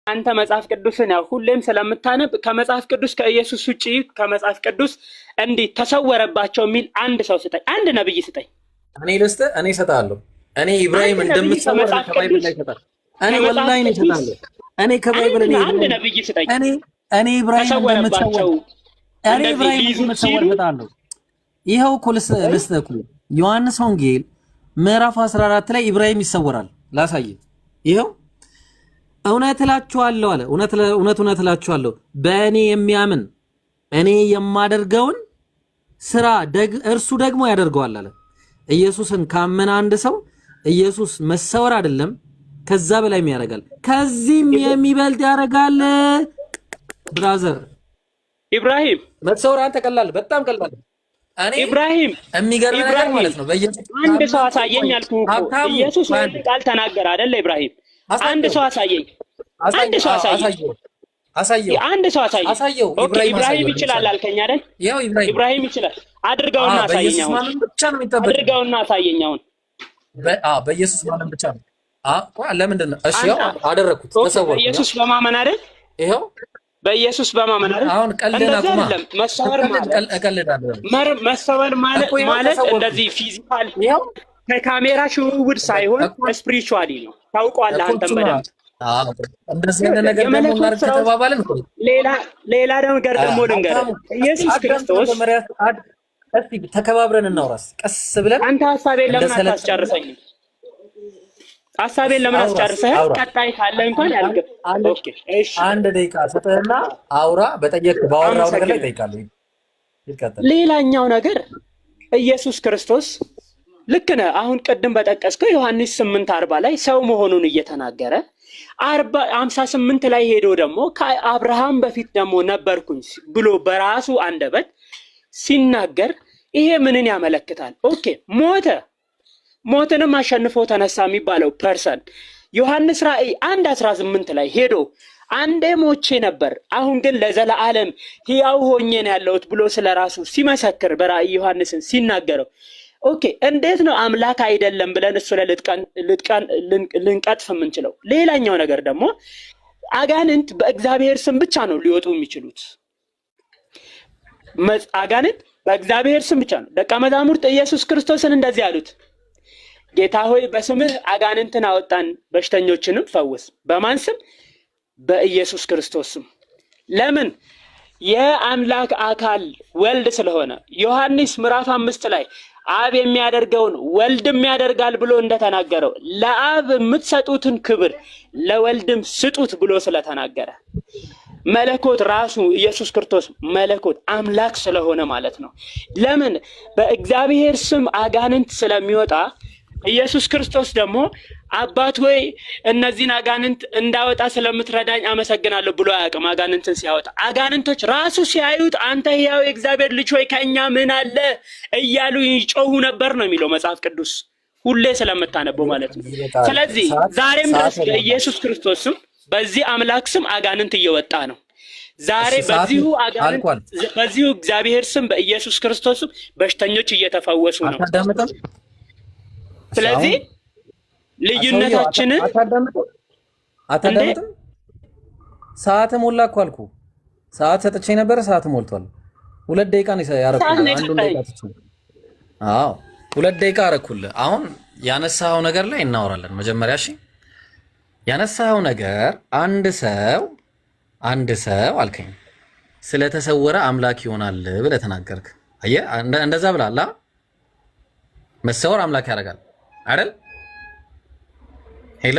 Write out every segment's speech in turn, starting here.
አንተ መጽሐፍ ቅዱስን ያው ሁሌም ስለምታነብ ከመጽሐፍ ቅዱስ ከኢየሱስ ውጪ ከመጽሐፍ ቅዱስ እንዲህ ተሰወረባቸው የሚል አንድ ሰው ስጠኝ፣ አንድ ነብይ ስጠኝ። እኔ ልስጥ፣ እኔ እሰጣለሁ። እኔ ኢብራሂም እንደምትሰወር ከባይብል ላይ እሰጣለሁ። እኔ ወላሂ ነው እሰጣለሁ። እኔ ከባይብል ላይ አንድ ነብይ ስጠኝ። እኔ ኢብራሂም እንደምትሰወር እሰጣለሁ። ይኸው እኮ ልስጥህ እኮ ዮሐንስ ወንጌል ምዕራፍ 14 ላይ ኢብራሂም ይሰወራል። ላሳይ። ይኸው እውነት እላችኋለሁ አለ። እውነት እላችኋለሁ በእኔ የሚያምን እኔ የማደርገውን ስራ እርሱ ደግሞ ያደርገዋል አለ። ኢየሱስን ካመነ አንድ ሰው ኢየሱስ መሰወር አይደለም ከዛ በላይም ያደርጋል፣ ከዚህም የሚበልጥ ያደርጋል። ብራዘር ኢብራሂም መሰወር አንተ ቀላል፣ በጣም ቀላል። እኔ ኢብራሂም የሚገርም ነገር ማለት ነው። አንድ ሰው አሳየኝ አልኩህ እኮ ኢየሱስ ወንድ ቃል ተናገረ አይደል? ኢብራሂም አንድ ሰው አሳየኝ፣ አንድ ሰው አሳየኝ፣ አንድ ሰው አሳየኝ። ኦኬ ኢብራሂም ይችላል አልከኝ አይደል? ያው ኢብራሂም ይችላል። አድርገውና አሳየኝ አሁን፣ አድርገውና አሳየኝ አሁን። በኢየሱስ ማመን ብቻ ነው። ለምንድን ነው? እሺ ያው አደረኩት፣ ተሰወርኩ። ኢየሱስ በማመን አይደል? ይሄው በኢየሱስ በማመን አይደል? አሁን ቀልደና ቁማ መሰወር ማለት እንደዚህ ፊዚካል ከካሜራ ሽውውድ ሳይሆን ስፒሪቹዋሊ ነው። ታውቀዋለህ አንተም በደንብ። እንደዚህ ነገር ደግሞ እናርግ ተባባልን እኮ። ሌላ ነገር ደግሞ ልንገርህ። ኢየሱስ ክርስቶስ እስቲ ተከባብረን እናውራስ ቀስ ብለን። አንተ ሐሳቤን ለምን አታስጨርሰኝም? ሐሳቤን ለምን አስጨርሰህ? ቀጣይ ካለ እንኳን ያልገብ። ኦኬ እሺ፣ አንድ ደቂቃ ሰጠህና አውራ። ባወራው ነገር ላይ ጠይቃለሁ። ይቀጥል። ሌላኛው ነገር ኢየሱስ ክርስቶስ ልክ ነህ። አሁን ቅድም በጠቀስከው ዮሐንስ 8:40 ላይ ሰው መሆኑን እየተናገረ 58 ላይ ሄዶ ደግሞ ከአብርሃም በፊት ደግሞ ነበርኩኝ ብሎ በራሱ አንደበት ሲናገር ይሄ ምንን ያመለክታል? ኦኬ ሞትንም አሸንፎ ተነሳ የሚባለው ፐርሰን ዮሐንስ ራእይ 1:18 ላይ ሄዶ አንዴ ሞቼ ነበር አሁን ግን ለዘላለም ሕያው ሆኜ ነው ያለሁት ብሎ ስለራሱ ሲመሰክር በራእይ ዮሐንስን ሲናገረው፣ ኦኬ እንዴት ነው አምላክ አይደለም ብለን እሱ ላይ ልንቀጥፍ የምንችለው? ሌላኛው ነገር ደግሞ አጋንንት በእግዚአብሔር ስም ብቻ ነው ሊወጡ የሚችሉት። አጋንንት በእግዚአብሔር ስም ብቻ ነው። ደቀ መዛሙርት ኢየሱስ ክርስቶስን እንደዚህ አሉት፣ ጌታ ሆይ በስምህ አጋንንትን አወጣን፣ በሽተኞችንም ፈውስ። በማን ስም? በኢየሱስ ክርስቶስ ስም። ለምን? የአምላክ አካል ወልድ ስለሆነ። ዮሐንስ ምዕራፍ 5 ላይ አብ የሚያደርገውን ወልድም ያደርጋል ብሎ እንደተናገረው ለአብ የምትሰጡትን ክብር ለወልድም ስጡት ብሎ ስለተናገረ መለኮት ራሱ ኢየሱስ ክርስቶስ መለኮት አምላክ ስለሆነ ማለት ነው። ለምን? በእግዚአብሔር ስም አጋንንት ስለሚወጣ ኢየሱስ ክርስቶስ ደግሞ አባት ሆይ እነዚህን አጋንንት እንዳወጣ ስለምትረዳኝ አመሰግናለሁ ብሎ አያውቅም። አጋንንትን ሲያወጣ አጋንንቶች ራሱ ሲያዩት አንተ ሕያው የእግዚአብሔር ልጅ ሆይ ከእኛ ምን አለ እያሉ ይጮሁ ነበር ነው የሚለው መጽሐፍ ቅዱስ፣ ሁሌ ስለምታነበው ማለት ነው። ስለዚህ ዛሬም ድረስ በኢየሱስ ክርስቶስ ስም በዚህ አምላክ ስም አጋንንት እየወጣ ነው። ዛሬ በዚሁ እግዚአብሔር ስም በኢየሱስ ክርስቶስ ስም በሽተኞች እየተፈወሱ ነው። ስለዚህ ልዩነታችንን አታዳምጥም? ሰዓት ሞላ እኮ አልኩህ። ሰዓት ሰጥቼ ነበር፣ ሰዓት ሞልቷል። 2 ደቂቃ ነው ያረኩልህ። አንዱን ደቂቃ ትቼ 2 ደቂቃ አረኩልህ። አሁን ያነሳኸው ነገር ላይ እናወራለን መጀመሪያ። እሺ ያነሳኸው ነገር አንድ ሰው አልከኝ ስለተሰወረ አምላክ ይሆናል ብለህ ተናገርክ። አየህ እንደዛ ብላላ መሰወር አምላክ ያደርጋል አይደል? ሄሎ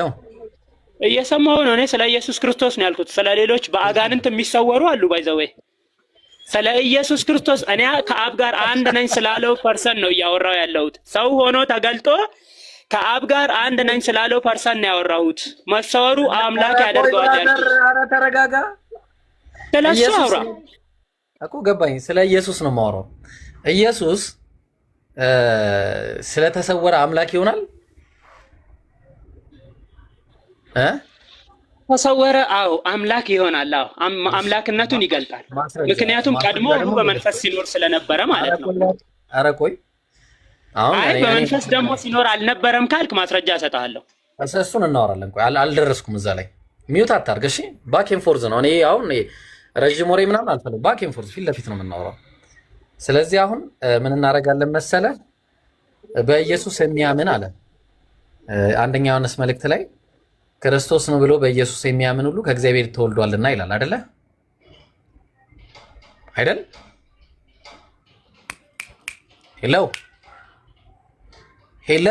እየሰማሁ ነው። እኔ ስለ ኢየሱስ ክርስቶስ ነው ያልኩት። ስለ ሌሎች በአጋንንት የሚሰወሩ አሉ። ባይዘዌ ስለ ኢየሱስ ክርስቶስ እኔ ከአብ ጋር አንድ ነኝ ስላለው ፐርሰን ነው እያወራው ያለሁት። ሰው ሆኖ ተገልጦ ከአብ ጋር አንድ ነኝ ስላለው ፐርሰን ነው ያወራሁት። መሰወሩ አምላክ ያደርገዋል ያልኩት። ኧረ ተረጋጋ። ስለሱ አውራ እኮ ገባኝ። ስለ ኢየሱስ ነው የማወራው። ኢየሱስ ስለተሰወረ አምላክ ይሆናል? ተሰወረ? አዎ አምላክ ይሆናል። አዎ አምላክነቱን ይገልጣል። ምክንያቱም ቀድሞ በመንፈስ ሲኖር ስለነበረ ማለት ነው። ኧረ ቆይ አይ በመንፈስ ደግሞ ሲኖር አልነበረም ካልክ ማስረጃ እሰጥሃለሁ። እሱን እናወራለን። ቆይ አልደረስኩም እዛ ላይ። ሚውት አታርግ እሺ። ባክ ኤንድ ፎርዝ ነው። እኔ አሁን ረዥም ወሬ ምናምን አልፈልግም። ባክ ኤንድ ፎርዝ ፊት ለፊት ነው የምናወራው። ስለዚህ አሁን ምን እናደርጋለን መሰለ? በኢየሱስ የሚያምን አለ አንደኛ ዮሐንስ መልእክት ላይ ክርስቶስ ነው ብሎ በኢየሱስ የሚያምን ሁሉ ከእግዚአብሔር ተወልዷልና ይላል አይደለ? አይደል? ሄሎ ሄሎ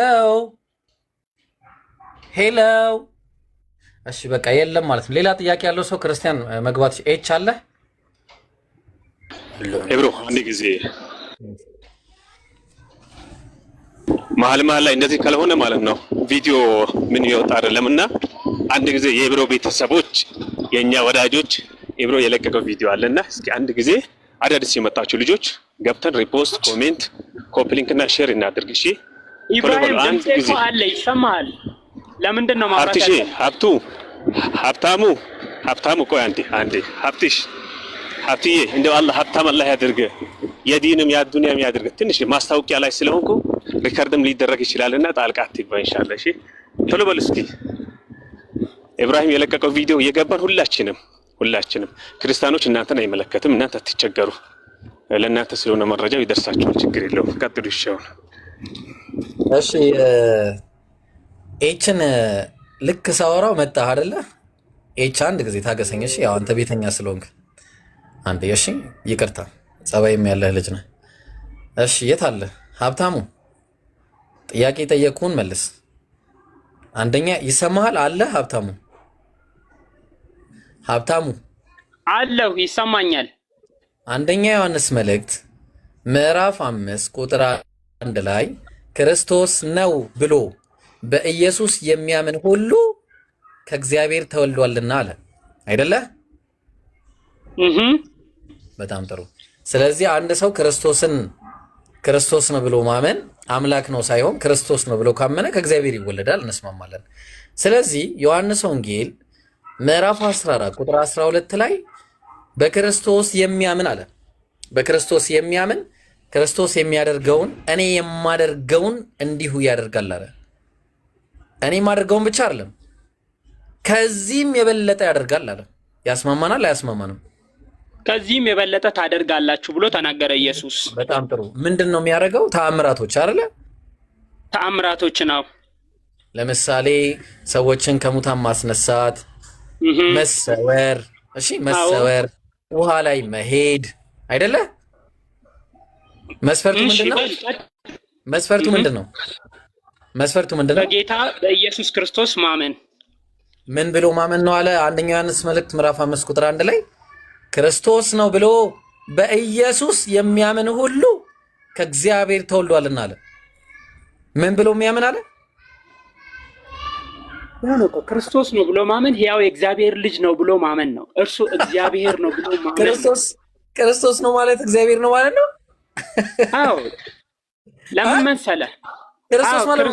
ሄሎ። እሺ በቃ የለም ማለት ነው። ሌላ ጥያቄ ያለው ሰው ክርስቲያን መግባት ኤች አለ ብሮ አንድ ጊዜ መሀል ላይ እንደዚህ ካልሆነ ማለት ነው ቪዲዮ ምን ይወጣ አይደለም። እና አንድ ጊዜ የብሮ ቤተሰቦች የኛ ወዳጆች የብሮ የለቀቀው ቪዲዮ አለና እስኪ አንድ ጊዜ አዳዲስ የመጣችሁ ልጆች ገብተን ሪፖስት፣ ኮሜንት፣ ኮፒ ሊንክ እና ሼር እናድርግ። እሺ ኢብራሂም አንድ ጊዜ አለ ይሰማል። ለምንድን ነው ማውራት ያለው? ሀብታሙ ቆይ አንዴ ሀብትዬ እንደው አላህ ሀብታም አላህ ያድርግ፣ የዲንም የዱንያም ያድርግ። ትንሽ ማስታወቂያ ላይ ስለሆንኩ ሪከርድም ሊደረግ ይችላልና ጣልቃ አትግባ ኢንሻአላህ። እሺ ቶሎ በል እስኪ። ኢብራሂም የለቀቀው ቪዲዮ የገባን ሁላችንም ክርስቲያኖች እናንተን አይመለከትም፣ እናንተ አትቸገሩ። ለእናንተ ስለሆነ መረጃው ይደርሳችኋል፣ ችግር የለውም። ቀጥሉ ይሻውን። እሺ ኤችን ልክ ሳወራው መጣህ አይደለ? ኤች አንድ ጊዜ ታገሰኝ እሺ። ያው አንተ ቤተኛ ስለሆንክ አንዴ እሺ። ይቅርታ ጸባይም ያለህ ልጅ ነህ። እሺ የት አለ ሀብታሙ? ጥያቄ ጠየቅኩህን መልስ። አንደኛ ይሰማሃል አለ ሀብታሙ? አለሁ ይሰማኛል። አንደኛ ዮሐንስ መልእክት ምዕራፍ 5 ቁጥር 1 ላይ ክርስቶስ ነው ብሎ በኢየሱስ የሚያምን ሁሉ ከእግዚአብሔር ተወልዷልና አለ አይደለ? በጣም ጥሩ። ስለዚህ አንድ ሰው ክርስቶስ ነው ብሎ ማመን አምላክ ነው ሳይሆን ክርስቶስ ነው ብሎ ካመነ ከእግዚአብሔር ይወለዳል፣ እንስማማለን። ስለዚህ ዮሐንስ ወንጌል ምዕራፍ 14 ቁጥር 12 ላይ በክርስቶስ የሚያምን አለ። በክርስቶስ የሚያምን ክርስቶስ የሚያደርገውን እኔ የማደርገውን እንዲሁ ያደርጋል አለ። እኔ የማደርገውን ብቻ አይደለም ከዚህም የበለጠ ያደርጋል አለ። ያስማማናል አያስማማንም? ከዚህም የበለጠ ታደርጋላችሁ ብሎ ተናገረ ኢየሱስ። በጣም ጥሩ። ምንድን ነው የሚያደርገው? ተአምራቶች አይደለ? ተአምራቶች ነው። ለምሳሌ ሰዎችን ከሙታን ማስነሳት፣ መሰወር፣ እሺ መሰወር፣ ውሃ ላይ መሄድ አይደለ? መስፈርቱ ምንድነው? መስፈርቱ ምንድነው? በጌታ በኢየሱስ ክርስቶስ ማመን። ምን ብሎ ማመን ነው አለ? አንደኛ ዮሐንስ መልእክት ምዕራፍ 5 ቁጥር 1 ላይ ክርስቶስ ነው ብሎ በኢየሱስ የሚያምን ሁሉ ከእግዚአብሔር ተወልዷልና አለ። ምን ብሎ የሚያምን አለ? ክርስቶስ ነው ብሎ ማመን ሕያው የእግዚአብሔር ልጅ ነው ብሎ ማመን ነው። እርሱ እግዚአብሔር ነው ብሎ ማመን። ክርስቶስ ነው ማለት እግዚአብሔር ነው ማለት ነው። አዎ ለምን መሰለህ? ክርስቶስ ማለት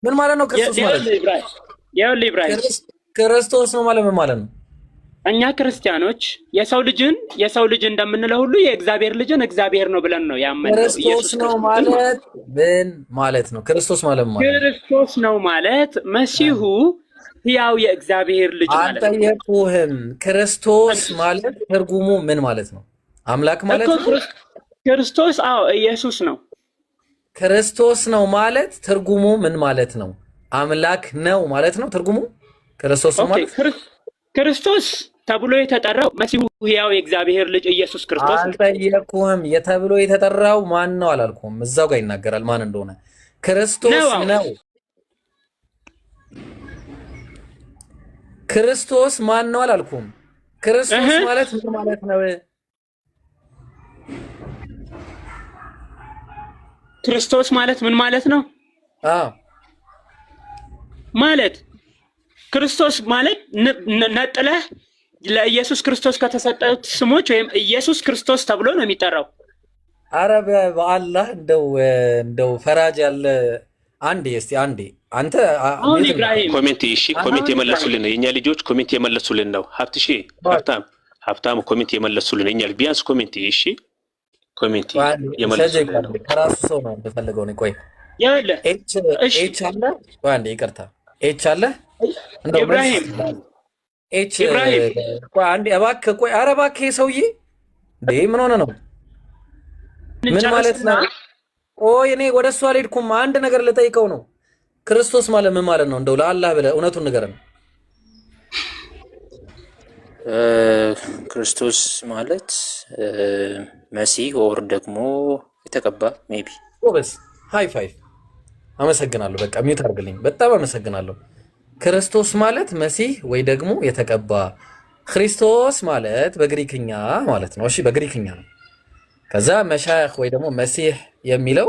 ምን ማለት ነው? ክርስቶስ ማለት ኢብራሂም ክርስቶስ ነው ማለት ምን ማለት ነው? እኛ ክርስቲያኖች የሰው ልጅ እንደምንለው ሁሉ የእግዚአብሔር ልጅን እግዚአብሔር ነው ብለን ነው ያመንነው። ክርስቶስ ነው ማለት ምን ማለት ነው? ክርስቶስ ማለት ምን ማለት ነው? ክርስቶስ ነው ማለት መሲሁ ሕያው የእግዚአብሔር ልጅ ማለት ነው። አልጠየቁህም። ክርስቶስ ማለት ትርጉሙ ምን ማለት ነው? አምላክ ማለት ነው። ክርስቶስ ኢየሱስ ነው። ክርስቶስ ነው ማለት ትርጉሙ ምን ማለት ነው? አምላክ ነው ማለት ነው ትርጉሙ። ክርስቶስ ነው ማለት ክርስቶስ ተብሎ የተጠራው መሲሁ ሕያው የእግዚአብሔር ልጅ ኢየሱስ ክርስቶስ። አልጠየቁህም። የተብሎ የተጠራው ማን ነው አላልኩም። እዛው ጋር ይናገራል ማን እንደሆነ። ክርስቶስ ነው። ክርስቶስ ማን ነው አላልኩም። ክርስቶስ ማለት ምን ማለት ነው? ክርስቶስ ማለት ምን ማለት ነው? ማለት ክርስቶስ ማለት ነጥለህ ለኢየሱስ ክርስቶስ ከተሰጠት ስሞች ወይም ኢየሱስ ክርስቶስ ተብሎ ነው የሚጠራው። አረ በአላህ እንደው ፈራጅ ያለ አንዴ አንተ አሁን ኢብራሂም ኮሜንት የመለሱልን የኛ ልጆች ኮሜንት የመለሱልን ነው። ሀብታሙ ኮሜንት የመለሱልን የኛ ቢያንስ ኮሜንት ኮሜንት የመለሱልን ከራሱ ሰው ነው እንደፈለገው ነው። ቆይ ኤች አለ ወይ አንዴ ይቅርታ ኤች አለ ኢብራሂም ኤች ኢብራሂም ቆይ አንዴ እባክህ ቆይ ኧረ እባክህ ሰውዬ እንዴ ምን ሆነ ነው ምን ማለት ነው ቆይ እኔ ወደ እሱ አልሄድኩም አንድ ነገር ልጠይቀው ነው ክርስቶስ ማለት ምን ማለት ነው እንደው ለአላህ ብለህ እውነቱን ንገረን ክርስቶስ ማለት መሲህ ወር ደግሞ የተቀባ ሜቢ ጎበዝ ሃይ ፋይቭ አመሰግናለሁ በቃ ሚውት አድርግልኝ በጣም አመሰግናለሁ ክርስቶስ ማለት መሲህ ወይ ደግሞ የተቀባ ክርስቶስ ማለት በግሪክኛ ማለት ነው እሺ በግሪክኛ ነው ከዛ መሻይኽ ወይ ደግሞ መሲህ የሚለው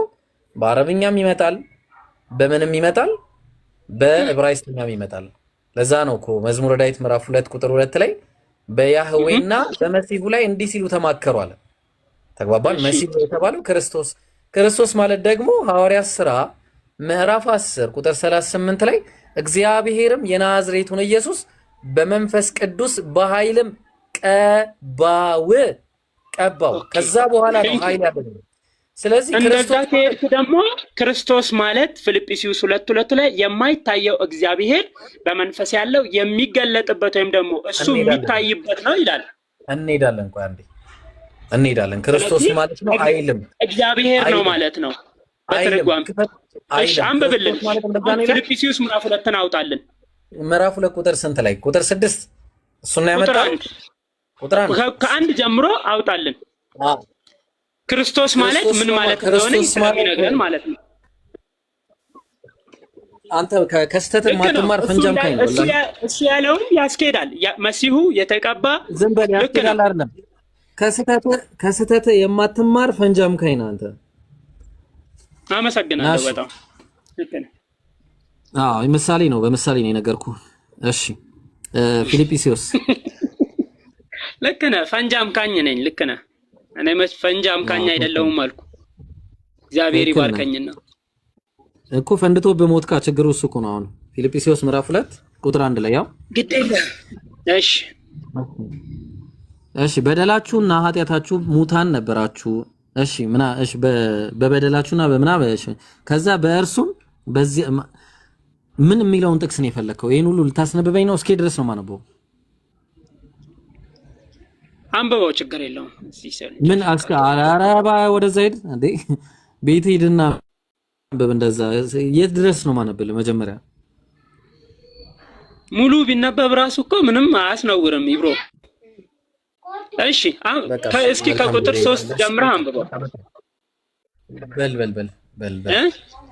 በአረብኛም ይመጣል በምንም ይመጣል በዕብራይስጥኛም ይመጣል ለዛ ነው እኮ መዝሙረ ዳዊት ምዕራፍ 2 ቁጥር 2 ላይ በያህዌና በመሲሁ ላይ እንዲህ ሲሉ ተማከሩ አለ ተግባባን መሲህ የተባለው ክርስቶስ ማለት ደግሞ ሐዋርያት ሥራ ምዕራፍ 10 ቁጥር 38 ላይ እግዚአብሔርም የናዝሬቱን ኢየሱስ በመንፈስ ቅዱስ በኃይልም ቀባው ከዛ በኋላ ነው ኃይል ያገኘው ስለዚህ ክርስቶስ ደግሞ ክርስቶስ ማለት ፊልጵስዩስ 2:2 ላይ የማይታየው እግዚአብሔር በመንፈስ ያለው የሚገለጥበት ወይም ደግሞ እሱ የሚታይበት ነው ይላል እንሄዳለን ቆይ አንዴ እንሄዳለን ክርስቶስ ማለት ነው ኃይልም እግዚአብሔር ነው ማለት ነው በትርጓሜ እሺ አንብብልን ፊልጵስዩስ ምዕራፍ 2 አውጣልን ምዕራፍ 2 ቁጥር ስንት ላይ ቁጥር 6 እሱን ያመጣው ቁጥር 1 ከአንድ ጀምሮ አውጣልን ክርስቶስ ማለት ምን ማለት እንደሆነ ይነግረን ማለት ነው አንተ ከስተት ማትማር ፈንጃም ካይ ነው እሱ ያለውን ያስኬዳል መሲሁ የተቀባ ዝም በል ያስኬዳል አይደለም ከስተት የማትማር ፈንጃም ካይ ነው አንተ አመሰግናለሁ በጣም ምሳሌ ነው በምሳሌ ነው የነገርኩህ እሺ ፊልጵስዩስ ልክ ነህ ፈንጃም ካኝ ነኝ ልክ ነህ እኔ ፈንጃም ካኝ አይደለሁም አልኩ እግዚአብሔር ይባርከኝና እኮ ፈንድቶ በሞትካ ችግሩ እሱ እኮ ነው አሁን ፊልጵስዩስ ምዕራፍ 2 ቁጥር 1 ላይ ያው ግዴታ እሺ በደላችሁና ኃጢአታችሁ ሙታን ነበራችሁ እሺ በበደላችሁና በምናበሽ ከዛ በእርሱም በዚህ ምን የሚለውን ጥቅስ ነው የፈለከው ይሄን ሁሉ ልታስነብበኝ ነው እስኪ ድረስ ነው ማነበው አንብበው ችግር የለውም ምን አስካ አራባ ወደዛ ሄድ እንዴ ቤት ሄድና አንብብ እንደዛ የት ድረስ ነው ማነበው መጀመሪያ ሙሉ ቢነበብ ራሱ እኮ ምንም አያስነውርም ይብሮ እሺ እስኪ ከቁጥር 3 ጀምረህ አንብበው በል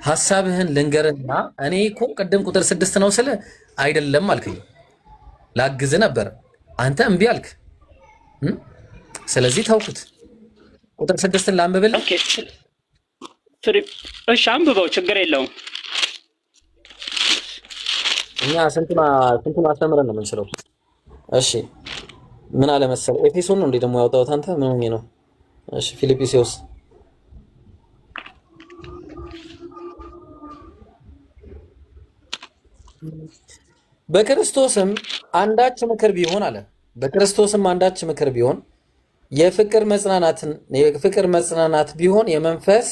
ሐሳብህን ልንገርና እኔ እኮ ቀደም ቁጥር 6 ነው ስለ አይደለም አልከኝ ላግዝ ነበር አንተ እምቢ አልክ ስለዚህ ታውቁት ቁጥር 6ን ላንብብል ኦኬ እሺ አንብበው ችግር የለውም እኛ ስንቱን አስተምረን ነው የምንችለው እሺ ምን አለ መሰል ኤፌሶን ነው እንዴ ደግሞ ያወጣው አንተ ምን ሆኜ ነው እሺ ፊልጵስዩስ በክርስቶስም አንዳች ምክር ቢሆን አለ በክርስቶስም አንዳች ምክር ቢሆን የፍቅር መጽናናት ቢሆን የመንፈስ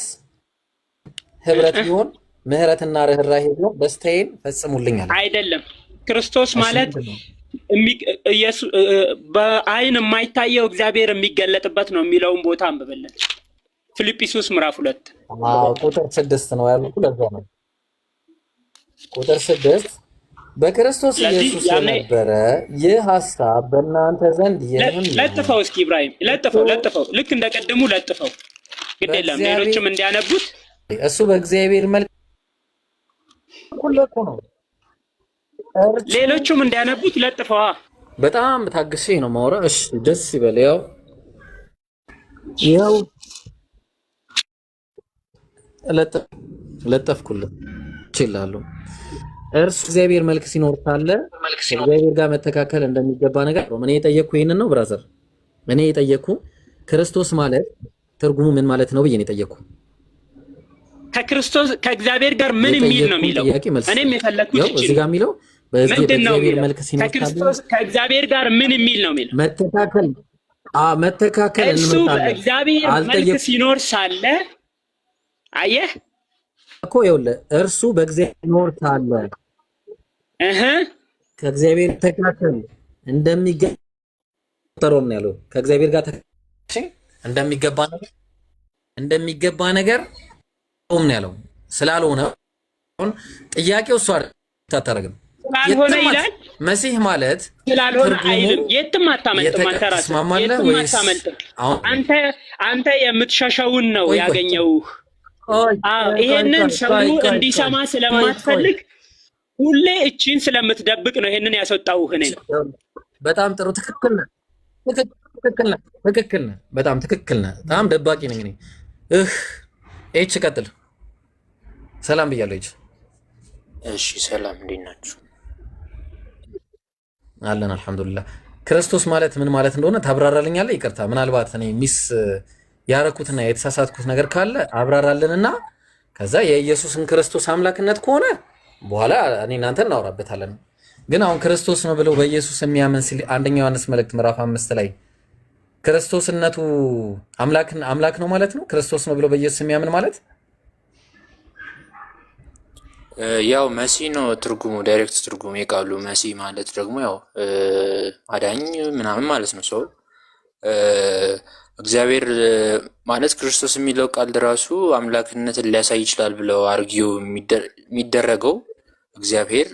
ህብረት ቢሆን ምህረትና ርህራሄ ቢሆን ደስታዬን ፈጽሙልኝ አለ አይደለም ክርስቶስ ማለት ኢየሱስ በአይን የማይታየው እግዚአብሔር የሚገለጥበት ነው የሚለውን ቦታ አንብበልን ፊልጵስዩስ ምዕራፍ 2 ቁጥር 6 ነው ያልኩት ለዛ ነው ቁጥር 6 በክርስቶስ ኢየሱስ የነበረ ይህ ሐሳብ በእናንተ ዘንድ ይሁን ለጥፈው እስኪ ኢብራሂም ለጥፈው ልክ እንደቀደሙ ለጥፈው ግድ የለም ሌሎችም እንዲያነቡት እሱ በእግዚአብሔር መልክ ሁሉ ነው ሌሎችም እንዲያነቡት ለጥፈዋ በጣም ታግሼ ነው ማውራ እሺ ደስ ይበል ያው ለጠፍኩልህ እችላለሁ እርሱ እግዚአብሔር መልክ ሲኖር ካለ እግዚአብሔር ጋር መተካከል እንደሚገባ ነገር ነው እኔ የጠየቅኩ ይሄንን ነው ብራዘር እኔ የጠየቅኩ ክርስቶስ ማለት ትርጉሙ ምን ማለት ነው ብዬ ነው የጠየቅኩ ከክርስቶስ ከእግዚአብሔር ጋር ምን የሚል ነው የሚለው እኔም የፈለኩት እዚህ ጋር የሚለው በእግዚአብሔር መልክ ሲኖር ከክርስቶስ ከእግዚአብሔር ጋር ምን የሚል ነው የሚለው መተካከል እሱ በእግዚአብሔር መልክ ሲኖር ሳለ አየህ እኮ ይኸውልህ እርሱ በእግዚአብሔር ሲኖር ሳለ ከእግዚአብሔር ተካከል እንደሚገባው ነው ያለው። ከእግዚአብሔር ጋር እንደሚገባ ነገር ነው ያለው። ስላልሆነ ጥያቄው እሱ አታረግም ስላልሆነ ይላል። መሲህ ማለት ስላልሆነ አይልም። የትም አታመልጥም። አንተ ራስህ የትም አታመልጥም። አንተ የምትሸሸውን ነው ያገኘውህ። ይሄንን ሰው እንዲሰማ ስለማትፈልግ ሁሌ እቺን ስለምትደብቅ ነው ይሄንን ያስወጣውህ። እኔ በጣም ጥሩ ትክክል ነህ። በጣም ትክክል ነህ። በጣም ደባቂ ነኝ እኔ። ኤች ቀጥል። ሰላም ብያለሁ ኤች። እሺ ሰላም፣ እንዴት ናችሁ? አለን አልሐምዱሊላህ። ክርስቶስ ማለት ምን ማለት እንደሆነ ታብራራልኛለህ? ይቅርታ ምናልባት እኔ ሚስ ያረኩትና የተሳሳትኩት ነገር ካለ አብራራልንና ከዛ የኢየሱስን ክርስቶስ አምላክነት ከሆነ በኋላ እኔ እናንተ እናወራበታለን። ግን አሁን ክርስቶስ ነው ብለው በኢየሱስ የሚያምን ሲል አንደኛ ዮሐንስ መልእክት ምዕራፍ 5 ላይ ክርስቶስነቱ አምላክ ነው ማለት ነው። ክርስቶስ ነው ብለው በኢየሱስ የሚያምን ማለት ያው መሲህ ነው ትርጉሙ፣ ዳይሬክት ትርጉሙ የቃሉ መሲህ ማለት ደግሞ ያው አዳኝ ምናምን ማለት ነው። ሰው እግዚአብሔር ማለት ክርስቶስ የሚለው ቃል ራሱ አምላክነትን ሊያሳይ ይችላል ብለው አርጊው የሚደረገው እግዚአብሔር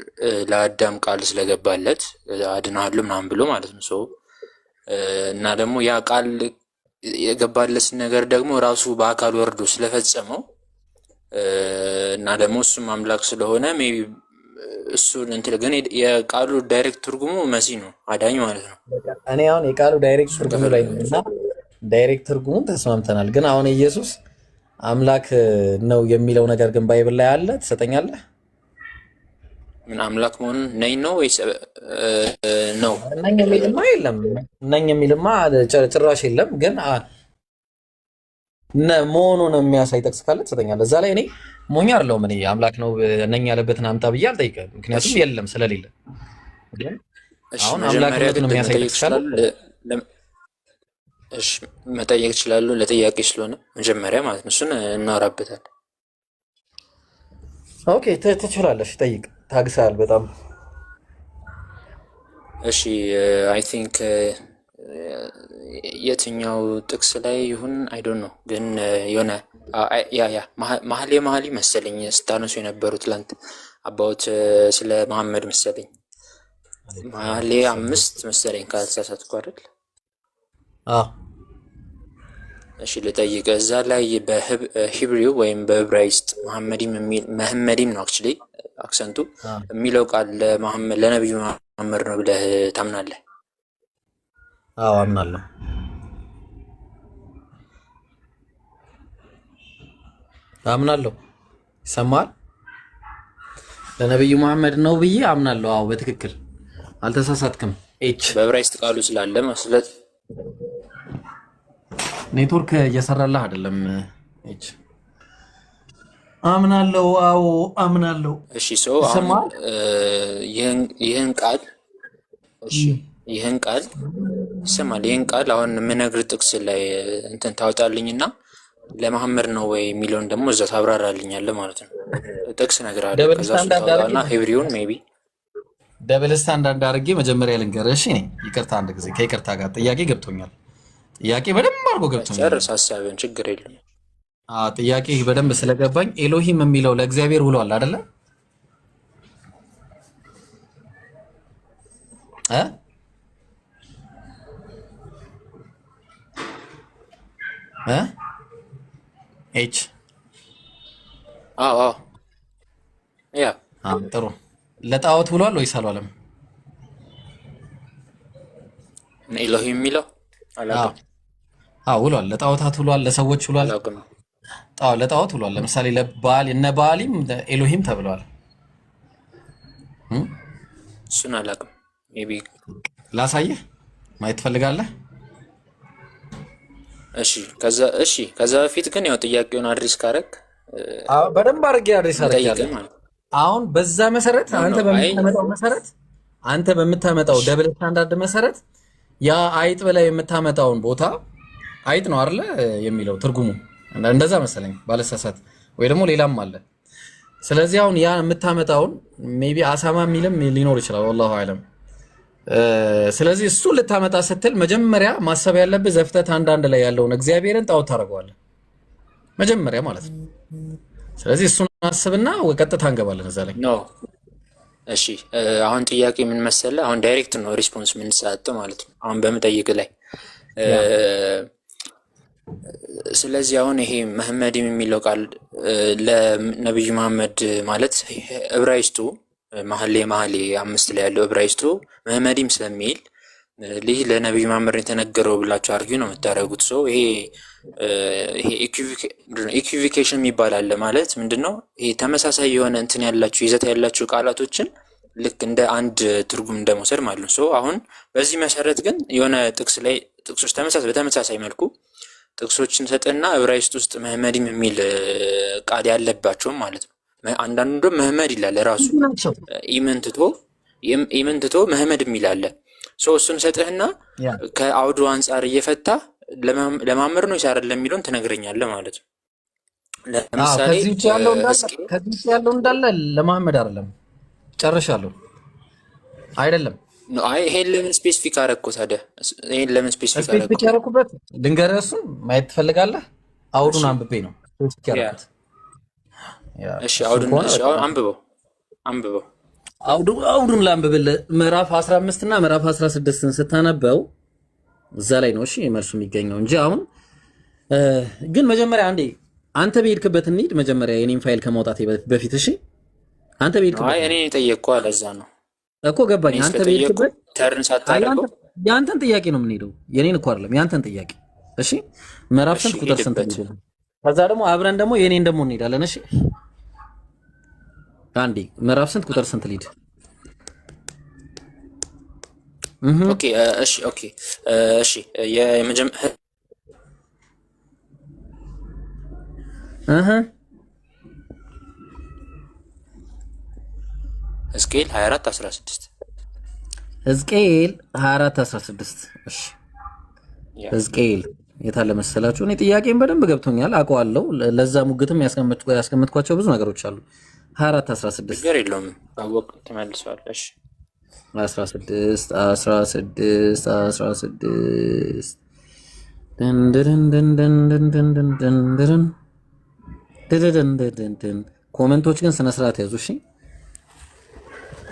ለአዳም ቃል ስለገባለት አድናለሁ ምናምን ብሎ ማለት ነው። ሰው እና ደግሞ ያ ቃል የገባለት ነገር ደግሞ ራሱ በአካል ወርዶ ስለፈጸመው እና ደግሞ እሱም አምላክ ስለሆነ ሜቢ እሱን እንትን ግን የቃሉ ዳይሬክት ትርጉሙ መሲህ ነው አዳኝ ማለት ነው። እኔ አሁን የቃሉ ዳይሬክት ትርጉሙ ላይ ነውና ዳይሬክት ትርጉሙን ተስማምተናል። ግን አሁን ኢየሱስ አምላክ ነው የሚለው ነገር ግን ባይብል ላይ አለ። ትሰጠኛለህ? ምን አምላክ መሆኑን ነኝ ነው ወይስ ነው? ነኝ የሚልማ የለም። ነኝ የሚልማ ጭራሽ የለም። ግን መሆኑን የሚያሳይ ጥቅስ ካለ ትሰጠኛለህ። እዛ ላይ እኔ ሞኝ አይደለሁም። እኔ አምላክ ነው ነኝ ያለበትን አምጣ ብዬ አልጠይቅም፣ ምክንያቱም የለም ስለሌለ። አሁን አምላክነቱን የሚያሳይ ጥቅስ ካለ እሺ መጠየቅ እችላለሁ። ለጥያቄ ስለሆነ መጀመሪያ ማለት ነው እሱን እናወራበታለን። ኦኬ ትችላለሽ፣ ጠይቅ። ታግሳል በጣም እሺ። አይ ቲንክ የትኛው ጥቅስ ላይ ይሁን አይ ዶንት ኖ፣ ግን የሆነ ያ መሀሌ መሰለኝ ስታነሱ የነበሩት ትላንት አባውት ስለ መሐመድ መሰለኝ መሀሌ 5 መሰለኝ ካልተሳሳትኩ አይደል? እሺ ልጠይቅ። እዛ ላይ በሂብሪው ወይም በዕብራይስጥ መሐመዲም ነው አክቹሊ አክሰንቱ የሚለው ቃል ለነብዩ መሐመድ ነው ብለህ ታምናለህ? አዎ አምናለሁ። ይሰማል። ለነብዩ መሐመድ ነው ብዬ አምናለሁ። አዎ በትክክል አልተሳሳትክም። ኤች በዕብራይስጥ ቃሉ ስላለ መስለት ኔትወርክ እየሰራልህ አይደለም። ኤች አምናለሁ። አዎ አምናለሁ። እሺ ሰው አሁን ይህን ቃል እሺ ይህን ቃል ይሰማል። ይህን ቃል አሁን የምነግር ጥቅስ ላይ እንትን ታወጣልኝና ለመሐመድ ነው ወይ የሚለውን ደግሞ እዛ ታብራራልኛለህ ማለት ነው። ጥቅስ እነግርሃለሁ። ከዛ ታወጣና ሂብሪውን ሜቢ ደብል ስታንዳርድ አድርጌ መጀመሪያ ልንገርህ። እሺ ይቅርታ፣ አንድ ጊዜ ከይቅርታ ጋር ጥያቄ ገብቶኛል። ጥያቄ በደንብ አድርጎ ገብቶኛል። ጨርስ ሀሳብህን፣ ችግር የለም። ጥያቄ በደንብ ስለገባኝ ኤሎሂም የሚለው ለእግዚአብሔር ውሏል አይደለ? ኤች ያ ጥሩ። ለጣዖት ውሏል ወይስ አልዋለም? ኤሎሂም የሚለው ውሏል። ለጣዖታት ውሏል፣ ለሰዎች ውሏል፣ ለጣዖት ውሏል። ለምሳሌ ለበዓል እነ በዓሊም ኤሎሂም ተብለዋል። እሱን አላውቅም። ሜቢ ላሳየህ፣ ማየት ትፈልጋለህ? እሺ ከዛ በፊት ግን ያው ጥያቄውን አድሬስ ካረግ በደንብ አድርጌ አድሬስ አደርጋለሁ። አሁን በዛ መሰረት አንተ በምታመጣው ደብል ስታንዳርድ መሰረት ያ አይጥ በላይ የምታመጣውን ቦታ አይጥ ነው አይደለ የሚለው ትርጉሙ እንደዛ መሰለኝ ባለሳሳት፣ ወይ ደግሞ ሌላም አለ። ስለዚህ አሁን ያ የምታመጣውን ሜቢ አሳማ የሚልም ሊኖር ይችላል፣ ወላሁ አለም። ስለዚህ እሱ ልታመጣ ስትል መጀመሪያ ማሰብ ያለብህ ዘፍጥረት 1:1 ላይ ያለውን እግዚአብሔርን ጣዖት ታደርገዋለህ መጀመሪያ ማለት ነው። ስለዚህ እሱን አስብና ቀጥታ እንገባለን እዛ ላይ ኖ። እሺ አሁን ጥያቄ ምን መሰለህ፣ አሁን ዳይሬክት ነው ሪስፖንስ የምንሰጥ ማለት ነው አሁን በምጠይቅ ላይ። ስለዚህ አሁን ይሄ መሐመድም የሚለው ቃል ለነብዩ መሐመድ ማለት ዕብራይስጡ መኃልየ 5 ላይ ያለው ዕብራይስጡ መሐመድም ስለሚል ይህ ለነብዩ መሐመድ የተነገረው ብላችሁ አርጊው ነው የምታደርጉት። ሶ ይሄ ኢኩቪኬሽን የሚባል አለ ማለት ምንድነው? ይሄ ተመሳሳይ የሆነ እንትን ያላችሁ ይዘት ያላችሁ ቃላቶችን ልክ እንደ አንድ ትርጉም እንደመውሰድ ማለት ነው። ሶ አሁን በዚህ መሰረት ግን የሆነ ጥቅስ ላይ ጥቅሶች በተመሳሳይ መልኩ ጥቅሶችን ሰጥና ዕብራይስጥ ውስጥ መሐመድም የሚል ቃል ያለባቸውም ማለት ነው። አንዳንዱ መሐመድ ይላል ራሱ ኢምንትቶ መሐመድ የሚል አለ። ሶ እሱን ሰጥህና ከአውዱ አንጻር እየፈታ ለማመር ነው ይሳራል ለሚለውን ትነግረኛለህ ማለት ነው። ለምሳሌ ከዚህ ውጭ ያለው እንዳለ ለመሐመድ አይደለም ጨርሻለሁ አይደለም። አይ ይሄን ለምን ስፔሲፊክ አደረኩ ታዲያ? ይሄን ለምን ስፔሲፊክ አደረኩበት? ድንገርህ እሱን ማየት ትፈልጋለህ? አውዱን አንብቤ ነው ስፔሲፊክ ያደረኩት። እሺ አውዱን አንብበው አውዱን ላንብብልህ። ምዕራፍ 15 እና ምዕራፍ 16ን ስታነበው እዛ ላይ ነው እሺ መልሱ የሚገኘው እንጂ አሁን ግን መጀመሪያ አንዴ አንተ በሄድክበት እንሂድ። መጀመሪያ የኔን ፋይል ከማውጣቴ በፊት እሺ አንተ በሄድክበት። አይ እኔ ጠየቅኩ አለዛ ነው እኮ ገባኝ። አንተ በሄድክበት ተርን ሳታደርገው ያንተን ጥያቄ ነው የምንሄደው የኔን እኮ አይደለም ያንተን ጥያቄ። እሺ ምዕራፍ ስንት ቁጥር ስንት ነው? ከዛ ደግሞ አብረን ደግሞ የኔን ደግሞ እንሄዳለን። እሺ አንዴ ምዕራፍ ስንት ቁጥር ስንት ሊድ? ኦኬ እሺ የመጀመሪያ ሕዝቅኤል 24:16 ሕዝቅኤል 24:16 እሺ ሕዝቅኤል የታለ መሰላችሁ? እኔ ጥያቄን በደንብ ገብቶኛል አውቀዋለሁ። ለዛ ሙግትም ያስቀመጥኳቸው ብዙ ነገሮች አሉ። 24:16 ነገር የለውም አወቅ ትመልሰዋለሽ። 16 ኮሜንቶች ግን ስነ ስርዓት ያዙ እሺ።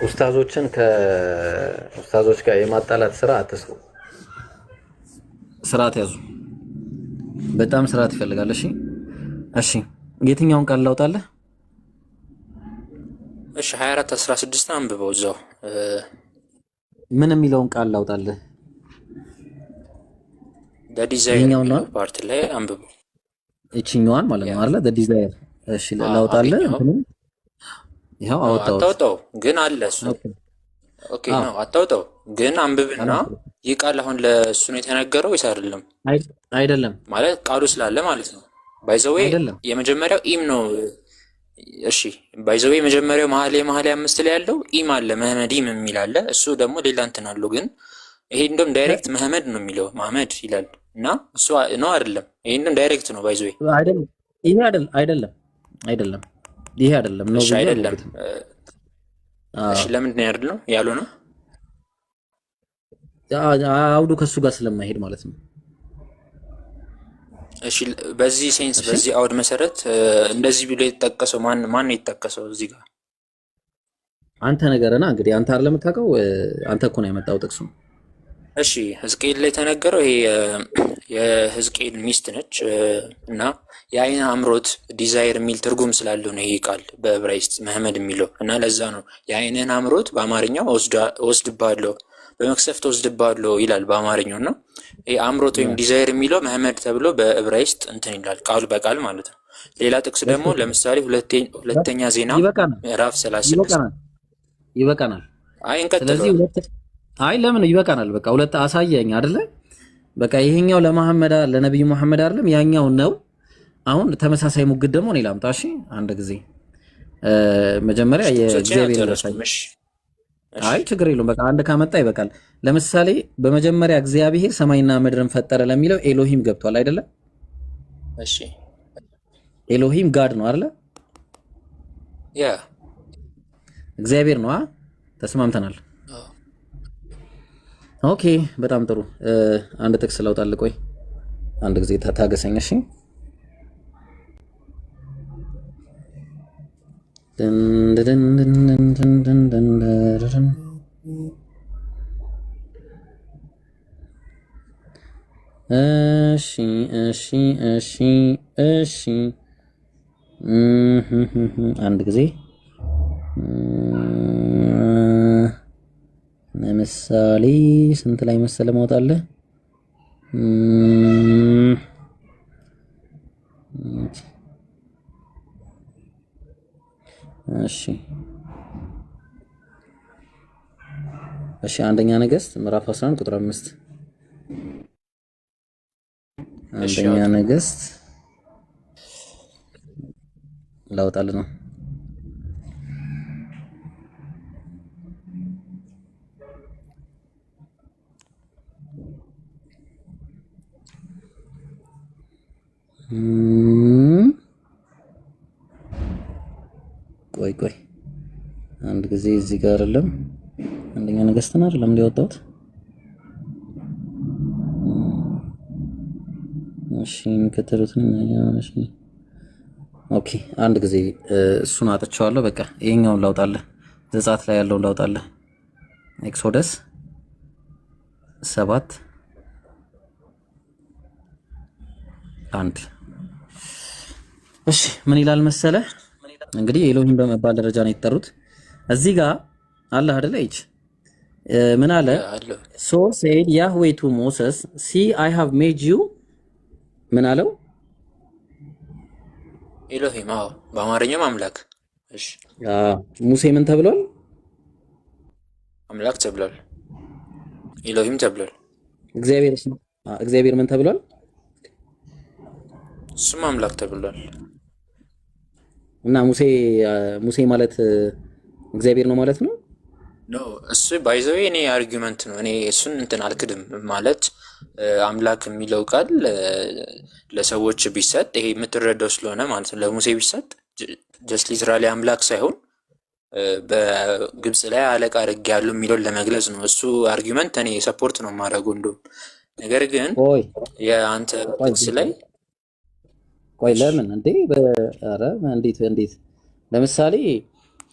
ኡስታዞችን ከኡስታዞች ጋር የማጣላት ስራ አትስሩ። ስርዓት ያዙ። በጣም ስርዓት ይፈልጋል። እሺ እሺ የትኛውን ቃል ላውጣለህ? እሺ 24:16 አንብበው እዛው ምን የሚለውን ቃል ላውጣለህ? ዲዛይር ነው ፓርት ላይ አንብበው እቺኛዋን ማለት ነው አይደል? ዲዛይር እሺ ላውጣለህ። ይሄው አውጣው ግን አለ እሱ ኦኬ ነው አታውጣው ግን አንብብና ይህ ቃል አሁን ለእሱ ነው የተነገረው ወይስ አይደለም? አይደለም ማለት ቃሉ ስላለ ማለት ነው። ባይዘዌ የመጀመሪያው ኢም ነው። እሺ ባይዘዌ የመጀመሪያው መኃልየ 5 ላይ ያለው ኢም አለ መሐመድም የሚል አለ። እሱ ደግሞ ሌላ እንትን አለው። ግን ይሄ እንደውም ዳይሬክት መሐመድ ነው የሚለው መሐመድ ይላል እና እሱ ነው አይደለም። ይሄ እንደውም ዳይሬክት ነው ባይዘዌ አይደለም። ይሄ አይደለም ይሄ አይደለም ነው አይደለም። እሺ ለምንድን ነው ያለው ያለው ነው አውዱ ከሱ ጋር ስለማይሄድ ማለት ነው። እሺ በዚህ ሴንስ በዚህ አውድ መሰረት እንደዚህ ብሎ የተጠቀሰው ማን ነው የተጠቀሰው እዚህ ጋር? አንተ ነገርና እንግዲህ አንተ አይደለም የምታውቀው አንተ እኮ ነው ያመጣው ጥቅሱ። እሺ ሕዝቅኤል ላይ ተነገረው ይሄ የሕዝቅኤል ሚስት ነች እና የአይን አምሮት ዲዛይር የሚል ትርጉም ስላለው ነው ይሄ ቃል በዕብራይስጥ መሐመድ የሚለው እና ለዛ ነው የአይንን አምሮት በአማርኛው ወስድባለሁ በመክሰፍት ወስድባለሁ ይላል በአማርኛው እና ይሄ አምሮት ወይም ዲዛይር የሚለው መሐመድ ተብሎ በዕብራይስጥ እንትን ይላል ቃሉ በቃል ማለት ነው። ሌላ ጥቅስ ደግሞ ለምሳሌ ሁለተኛ ዜና ምዕራፍ 36 ይበቃናል። አይ እንቀጥል። አይ ለምን ይበቃናል? በቃ ሁለት አሳየኝ አይደለ? በቃ ይሄኛው ለነብዩ መሐመድ አይደለም ያኛው ነው። አሁን ተመሳሳይ ሙግት ደግሞ እኔ ላምጣ። እሺ አንድ ጊዜ መጀመሪያ የእግዚአብሔር አይ ችግር የለውም። በቃ አንድ ካመጣ ይበቃል። ለምሳሌ በመጀመሪያ እግዚአብሔር ሰማይና ምድርን ፈጠረ ለሚለው ኤሎሂም ገብቷል አይደለ? እሺ ኤሎሂም ጋድ ነው አይደለ? ያ እግዚአብሔር ነው። ተስማምተናል። ኦኬ በጣም ጥሩ። አንድ ጥቅስ ላውጣልህ። ቆይ አንድ ጊዜ ታገሰኝ እሺ። እሺ አንድ ጊዜ ለምሳሌ ስንት ላይ መሰለ ማውጣለህ? እሺ አንደኛ ነገሥት ምዕራፍ 11 ቁጥር 5 አንደኛ ነገሥት ላውጣልህ ነው። ቆይ አንድ ጊዜ እዚህ ጋር አይደለም አንደኛ ነገሥት ነው አይደለም እንዲያወጣሁት። እሺ ከተሩትን እሺ ኦኬ አንድ ጊዜ እሱን አጥቻለሁ። በቃ ይሄኛውን ላውጣለህ። ዘጸአት ላይ ያለውን ላውጣለህ። ኤክሶደስ 7:1 እሺ ምን ይላል መሰለ? እንግዲህ ኤሎሂም በመባል ደረጃ ነው የተጠሩት። እዚህ ጋር አላህ አይደለ እቺ ምን አለ? ሶ ሴድ ያህዌ ቱ ሞሰስ ሲ አይ ሃቭ ሜድ ዩ ምን አለው? ኤሎሂም። አዎ በአማርኛም አምላክ። እሺ ሙሴ ምን ተብሏል? አምላክ ተብሏል። ኤሎሂም ተብሏል። እግዚአብሔር ምን ተብሏል? እሱም አምላክ ተብሏል። እና ሙሴ ማለት እግዚአብሔር ነው ማለት ነው? ኖ እሱ ባይዘው እኔ አርጊመንት ነው። እኔ እሱን እንትን አልክድም ማለት አምላክ የሚለው ቃል ለሰዎች ቢሰጥ ይሄ የምትረዳው ስለሆነ ማለት ነው። ለሙሴ ቢሰጥ ጀስት ሊትራሊ አምላክ ሳይሆን በግብጽ ላይ አለቃ አድርጌ ያለው የሚለውን ለመግለጽ ነው። እሱ አርጊመንት እኔ ሰፖርት ነው የማደርገው እንደውም። ነገር ግን የአንተ ጥቅስ ላይ ቆይ ለምን እንዴ? ኧረ እንዴት ለምሳሌ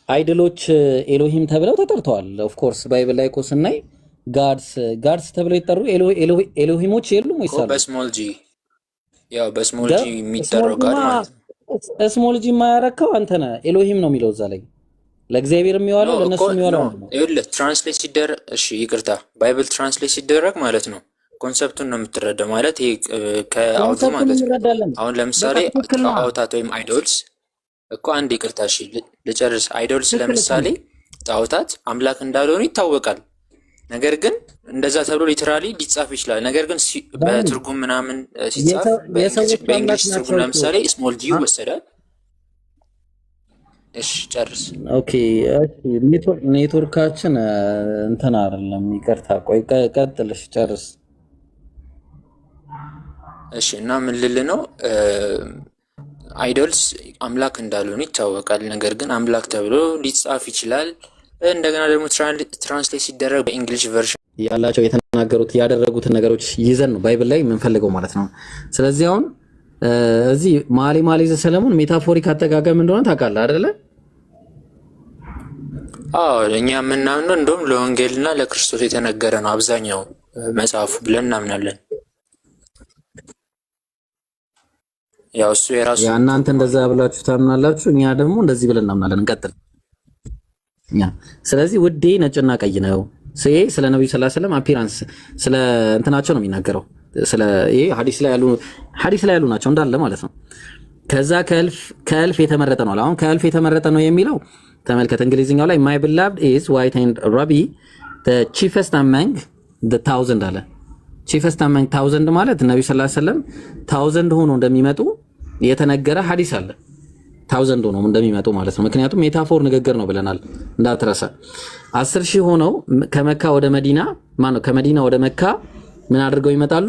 አይድሎች ኤሎሂም ተብለው ተጠርተዋል። ኦፍ ኮርስ ባይብል ላይ እኮ ስናይ ጋድስ ተብለው የተጠሩ ኤሎሂሞች የሉም ወይስ አሉ? በስሞል ጂ ያው በስሞል ጂ የሚጠራው ጋድ ማለት ነው። ስሞል ጂ የማያረከው አንተ ነህ። ኤሎሂም ነው የሚለው እዛ ላይ ለእግዚአብሔር የሚዋለው ለነሱ የሚዋለው ነው። ይኸውልህ ትራንስሌት ሲደረግ እሺ ይቅርታ፣ ባይብል ትራንስሌት ሲደረግ ማለት ነው ኮንሰፕቱን ነው የምትረዳው። ማለት ይሄ ከአውቶ ማለት ነው። አሁን ለምሳሌ ጣዖታት ወይም አይዶልስ እኮ አንድ ይቅርታ እሺ ልጨርስ። አይዶልስ ለምሳሌ ጣዖታት አምላክ እንዳልሆኑ ይታወቃል። ነገር ግን እንደዛ ተብሎ ሊትራሊ ሊጻፍ ይችላል። ነገር ግን በትርጉም ምናምን ሲጻፍ በእንግሊዝ ትርጉም ለምሳሌ ስሞል ጂ ይወሰዳል። እሺ ጨርስ። ኦኬ ኔትወርካችን እንትን አይደለም፣ ይቅርታ። ቆይ ቀጥልሽ ጨርስ። እሺ እና ምን ልል ነው አይዶልስ አምላክ እንዳልሆኑ ይታወቃል። ነገር ግን አምላክ ተብሎ ሊጻፍ ይችላል። እንደገና ደግሞ ትራንስሌት ሲደረግ በእንግሊሽ ቨርዥን ያላቸው የተናገሩት ያደረጉትን ነገሮች ይዘን ነው ባይብል ላይ የምንፈልገው ማለት ነው። ስለዚህ አሁን እዚህ መኃልየ ዘሰሎሞን ሜታፎሪክ አጠቃቀም እንደሆነ ታውቃለህ አይደለ? አዎ እኛ የምናምነው እንደውም ለወንጌልና ለክርስቶስ የተነገረ ነው አብዛኛው መጽሐፉ ብለን እናምናለን። ያው እሱ የራሱ እናንተ እንደዛ ብላችሁ ታምናላችሁ፣ እኛ ደግሞ እንደዚህ ብለን እናምናለን። እንቀጥል። ስለዚህ ውዴ ነጭና ቀይ ነው። ስለ ነብዩ ሰለላሁ ዐለይሂ ወሰለም አፒራንስ ስለ እንትናቸው ነው የሚናገረው። ስለ ይሄ ሐዲስ ላይ ያሉ ናቸው እንዳለ ማለት ነው። ከዛ ከእልፍ የተመረጠ ነው። አሁን ከእልፍ የተመረጠ ነው የሚለው ተመልከት። እንግሊዝኛው ላይ my beloved is white and ruby the chiefest among the thousand አለ። chiefest among thousand ማለት ነብዩ ሰለላሁ ዐለይሂ ወሰለም 1000 ሆኖ እንደሚመጡ የተነገረ ሐዲስ አለ። 1000 ሆኖ እንደሚመጡ ማለት ነው። ምክንያቱም ሜታፎር ንግግር ነው ብለናል እንዳትረሳ። 10,000 ሆነው ከመካ ወደ መዲና ከመዲና ወደ መካ ምን አድርገው ይመጣሉ?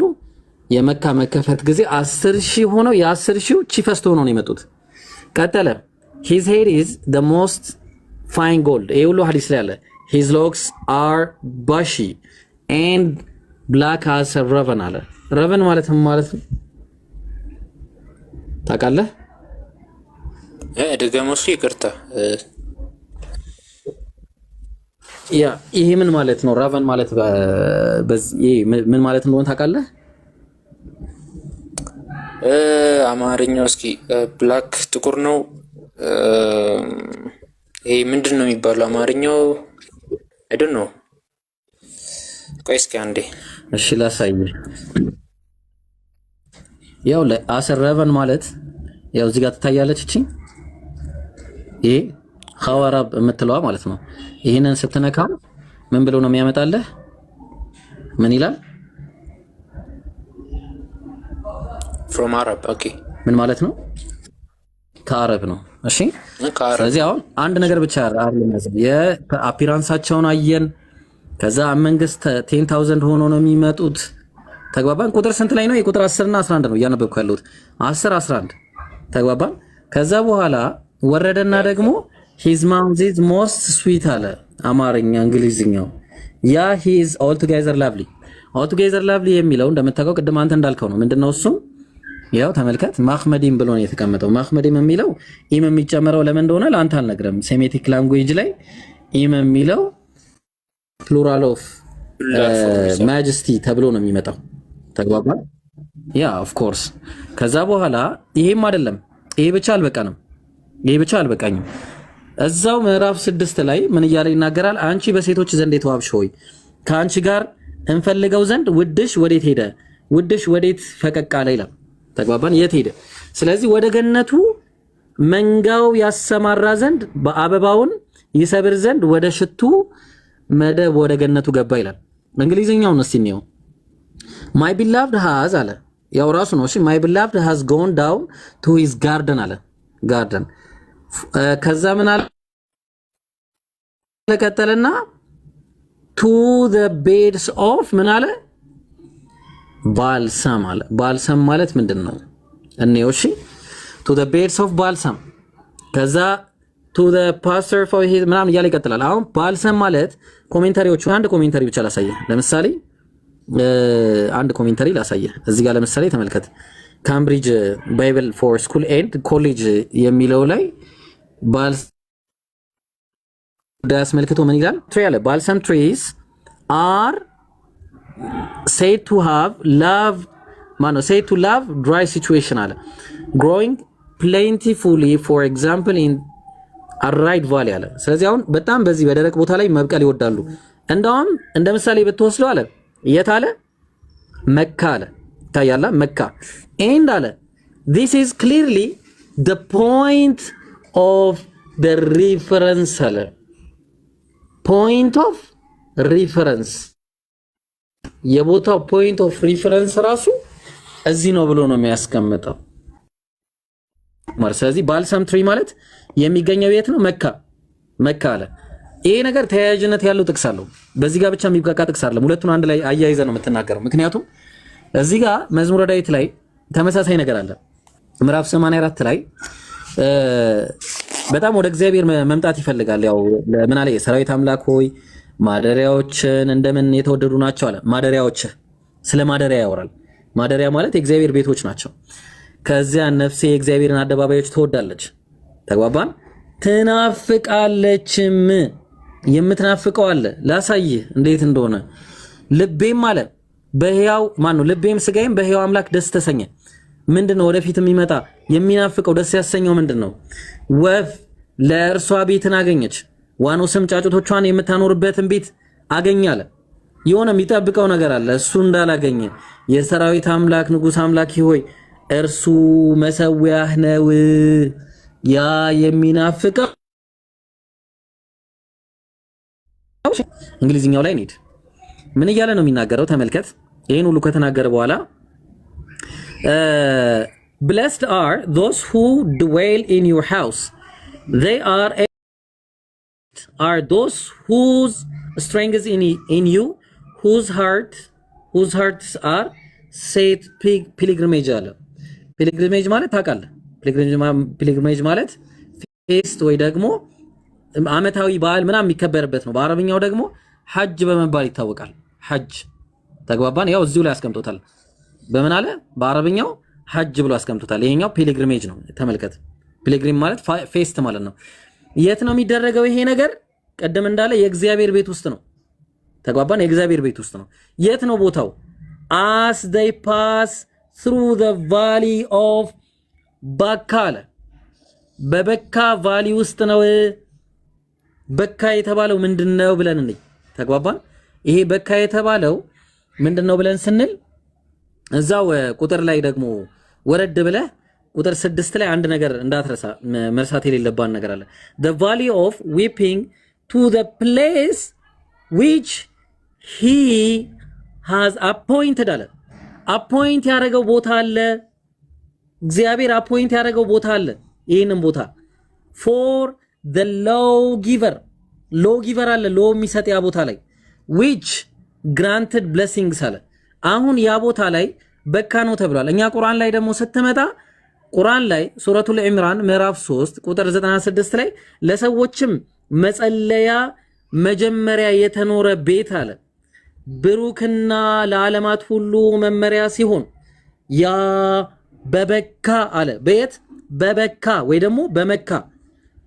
የመካ መከፈት ጊዜ 10,000 ሆነው የ10,000 ቺፈስት ሆነው ነው የመጡት። ቀጠለ his hair is the most fine gold። ይሄ ሁሉ ሐዲስ ላይ አለ። his locks are bushy and black as a raven አለ። raven ማለት ምን ማለት ነው ታውቃለህ? ደገሞስ ይቅርታ ያ ይሄ ምን ማለት ነው? raven ማለት በዚህ ምን ማለት እንደሆነ ታውቃለህ? አማርኛው እስኪ ብላክ ጥቁር ነው። ይሄ ምንድን ነው የሚባለው አማርኛው? I don't know። ቆይ እስኪ አንዴ እሺ ላሳይህ። ያው አሰር raven ማለት ያው እዚህ ጋር ትታያለች እቺ ይሄ ሐዋራብ የምትለዋ ማለት ነው። ይሄንን ስትነካው ምን ብሎ ነው የሚያመጣልህ? ምን ይላል? from Arab ኦኬ። ምን ማለት ነው? ከአረብ ነው። እሺ ስለዚህ አሁን አንድ ነገር ብቻ አይደለም የአፒራንሳቸውን አየን። ከዛ መንግስት 10000 ሆኖ ነው የሚመጡት። ተግባባን? ቁጥር ስንት ላይ ነው? የቁጥር 10 እና 11 ነው እያነበብኩ ያለሁት 10 11 ተግባባን? ከዛ በኋላ ወረደና ደግሞ his mouth is most sweet አለ አማርኛ እንግሊዝኛው ያ he is altogether lovely የሚለው እንደምታውቀው ቅድም አንተ እንዳልከው ነው። ምንድነው እሱ? ያው ተመልከት ማህመዲን ብሎ ነው የተቀመጠው። ማህመዲን የሚለው ኢም የሚጨመረው ለምን እንደሆነ ለአንተ አልነግርም። ሴሜቲክ ላንጉዌጅ ላይ ኢም የሚለው ፕሉራል ኦፍ ማጀስቲ ተብሎ ነው የሚመጣው። ተግባባል? ያ ኦፍ ኮርስ። ከዛ በኋላ ይሄም አይደለም ይሄ ብቻ አልበቃኝም። እዛው ምዕራፍ 6 ላይ ምን እያለ ይናገራል? አንቺ በሴቶች ዘንድ የተዋብሽ ሆይ ከአንቺ ጋር እንፈልገው ዘንድ ውድሽ ወዴት ሄደ? ውድሽ ወዴት ፈቀቅ አለ ይላል። ተግባባን? የት ሄደ? ስለዚህ ወደ ገነቱ መንጋው ያሰማራ ዘንድ በአበባውን ይሰብር ዘንድ ወደ ሽቱ መደብ ወደ ገነቱ ገባ ይላል። እንግሊዝኛውን እስቲ እንየው። my beloved has አለ ያው ራሱ ነው። እሺ my beloved has gone down to his garden አለ ጋርደን። ከዛ ምን አለ ተከተለና to the beds of ምን አለ ባልሰም አለ። ባልሰም ማለት ምንድነው? እንየው። እሺ to the beds of balsam ከዛ to the pasture for his ምናምን እያለ ይቀጥላል። አሁን ባልሰም ማለት ኮሜንታሪዎቹ አንድ ኮሜንታሪ ብቻ ላሳየህ። ለምሳሌ አንድ ኮሜንታሪ ላሳየህ እዚህ ጋር ለምሳሌ ተመልከት። ካምብሪጅ ባይብል ፎር ስኩል ኤንድ ኮሌጅ የሚለው ላይ አስመልክቶ ምን ይላል? ትሪ አለ balsam trees are said to have love dry situation አለ growing plentifully for example in arid valley አለ። ስለዚህ አሁን በጣም በዚህ በደረቅ ቦታ ላይ መብቀል ይወዳሉ። እንደውም እንደ ምሳሌ ብትወስደው አለ የት አለ? መካ አለ። ታያላ መካ and አለ this is clearly the point of the reference አለ point of reference የቦታው point of reference ራሱ እዚህ ነው ብሎ ነው የሚያስቀምጠው ማለት። ስለዚህ ባልሰም ትሪ ማለት የሚገኘው የት ነው? መካ አለ። ይሄ ነገር ተያያዥነት ያለው ጥቅስ አለው። በዚህ ጋር ብቻ የሚብቃቃ ጥቅስ አይደለም። ሁለቱን አንድ ላይ አያይዘ ነው የምትናገረው። ምክንያቱም እዚህ ጋር መዝሙረ ዳዊት ላይ ተመሳሳይ ነገር አለ። ምዕራፍ 84 ላይ በጣም ወደ እግዚአብሔር መምጣት ይፈልጋል። ያው ምን አለ? የሰራዊት አምላክ ሆይ ማደሪያዎችን እንደምን የተወደዱ ናቸው አለ። ማደሪያዎች ስለ ማደሪያ ያወራል። ማደሪያ ማለት የእግዚአብሔር ቤቶች ናቸው። ከዚያ ነፍሴ የእግዚአብሔርን አደባባዮች ትወዳለች። ተግባባን? ትናፍቃለችም። የምትናፍቀው አለ ላሳይህ እንዴት እንደሆነ። ልቤም አለ በሕያው ልቤም ስጋዬም በሕያው አምላክ ደስ ተሰኘ። ምንድነው ወደፊት የሚመጣ የሚናፍቀው ደስ ያሰኘው ምንድነው? ወፍ ለእርሷ ቤትን አገኘች፣ ዋኖስም ጫጩቶቿን የምታኖርበትን ቤት አገኛለ። የሆነ የሚጠብቀው ነገር አለ እሱ እንዳላገኘ። የሰራዊት አምላክ ንጉስ አምላክ ሆይ እርሱ መሰዊያህ ነው። ያ የሚናፍቀው እንግሊዝኛው ላይ እንሂድ። ምን እያለ ነው የሚናገረው? ተመልከት። ይሄን ሁሉ ከተናገረ በኋላ blessed are those who dwell in your house, they are those whose strength is in you, whose hearts are set pilgrimage አለ። pilgrimage ማለት ታውቃለህ? pilgrimage ማለት ፌስት ወይ ደግሞ አመታዊ በዓል ምናምን የሚከበርበት ነው። በአረብኛው ደግሞ ሐጅ በመባል ይታወቃል። ሐጅ ተግባባን። ያው እዚሁ ላይ አስቀምጦታል። በምን አለ? በአረብኛው ሐጅ ብሎ አስቀምጦታል። ይሄኛው ፒልግሪሜጅ ነው። ተመልከት፣ ፒልግሪም ማለት ፌስት ማለት ነው። የት ነው የሚደረገው ይሄ ነገር? ቀደም እንዳለ የእግዚአብሔር ቤት ውስጥ ነው። ተግባባን። የእግዚአብሔር ቤት ውስጥ ነው። የት ነው ቦታው? as they pass through the valley of በካ አለ። በበካ ቫሊ ውስጥ ነው። በካ የተባለው ምንድነው ብለን እንይ። ተግባባን። ይሄ በካ የተባለው ምንድነው ብለን ስንል እዛው ቁጥር ላይ ደግሞ ወረድ ብለህ ቁጥር 6 ላይ አንድ ነገር እንዳትረሳ መርሳት የሌለባን ነገር አለ። the valley of weeping to the place which he has appointed አለ። አፖይንት ያደረገው ቦታ አለ። እግዚአብሔር አፖይንት ያደረገው ቦታ አለ። ይሄንን ቦታ for the lawgiver lawgiver አለ። ሎ የሚሰጥ ያ ቦታ ላይ which granted blessings አለ። አሁን ያ ቦታ ላይ በካ ነው ተብሏል። እኛ ቁርአን ላይ ደግሞ ስትመጣ ቁርአን ላይ ሱረቱል ኢምራን ምዕራፍ 3 ቁጥር 96 ላይ ለሰዎችም መጸለያ መጀመሪያ የተኖረ ቤት አለ ብሩክና ለዓለማት ሁሉ መመሪያ ሲሆን ያ በበካ አለ። በየት? በበካ ወይ ደግሞ በመካ።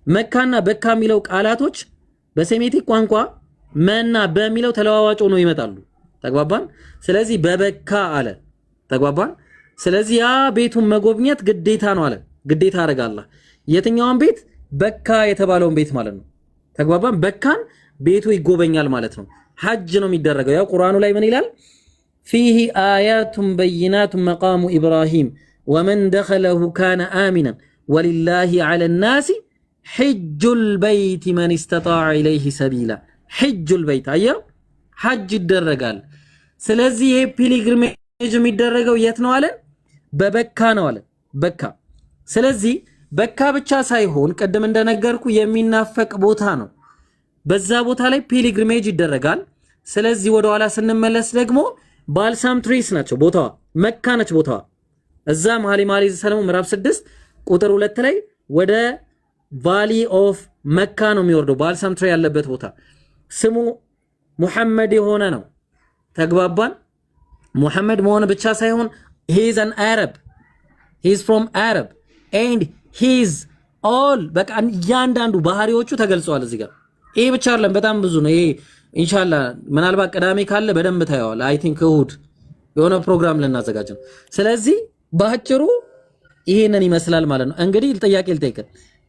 መካና በካ የሚለው ቃላቶች በሴሜቲክ ቋንቋ መና በሚለው ተለዋዋጭ ሆነው ይመጣሉ። ተግባባን። ስለዚህ በበካ አለ። ተግባባን። ስለዚህ ያ ቤቱን መጎብኘት ግዴታ ነው አለ። ግዴታ አደረጋለህ። የትኛውን ቤት? በካ የተባለውን ቤት ማለት ነው። ተግባባን። በካን ቤቱ ይጎበኛል ማለት ነው። ሐጅ ነው የሚደረገው። ያው ቁርአኑ ላይ ምን ይላል? فيه آيات بينات مقام إبراهيم ومن دخله كان آمنا ولله على الناس حج البيت من استطاع إليه سبيلا حج البيت አየው ሐጅ ይደረጋል። ስለዚህ ይሄ ፒልግሪሜጅ የሚደረገው የት ነው አለ? በበካ ነው አለ። በካ። ስለዚህ በካ ብቻ ሳይሆን ቀደም እንደነገርኩ የሚናፈቅ ቦታ ነው። በዛ ቦታ ላይ ፒልግሪሜጅ ይደረጋል። ስለዚህ ወደ ኋላ ስንመለስ ደግሞ ባልሳም ትሪስ ናቸው ቦታዋ። መካ ነች ቦታዋ። እዛ መኃልየ ሰለሞን ምዕራፍ 6 ቁጥር 2 ላይ ወደ ቫሊ ኦፍ መካ ነው የሚወርደው። ባልሳም ትሪ ያለበት ቦታ ስሙ ሙሐመድ የሆነ ነው። ተግባባን። ሙሐመድ መሆን ብቻ ሳይሆን he is an Arab, he is from Arab and he is all በቃ እያንዳንዱ ባህሪዎቹ ተገልጸዋል እዚህ ጋር። ይሄ ብቻ አይደለም፣ በጣም ብዙ ነው። ይሄ ኢንሻአላህ ምናልባት ቅዳሜ ካለ በደንብ ታየዋል። አይ ቲንክ እሁድ የሆነ ፕሮግራም ልናዘጋጅ ነው። ስለዚህ በአጭሩ ይሄንን ይመስላል ማለት ነው። እንግዲህ ጥያቄ ልጠይቅ።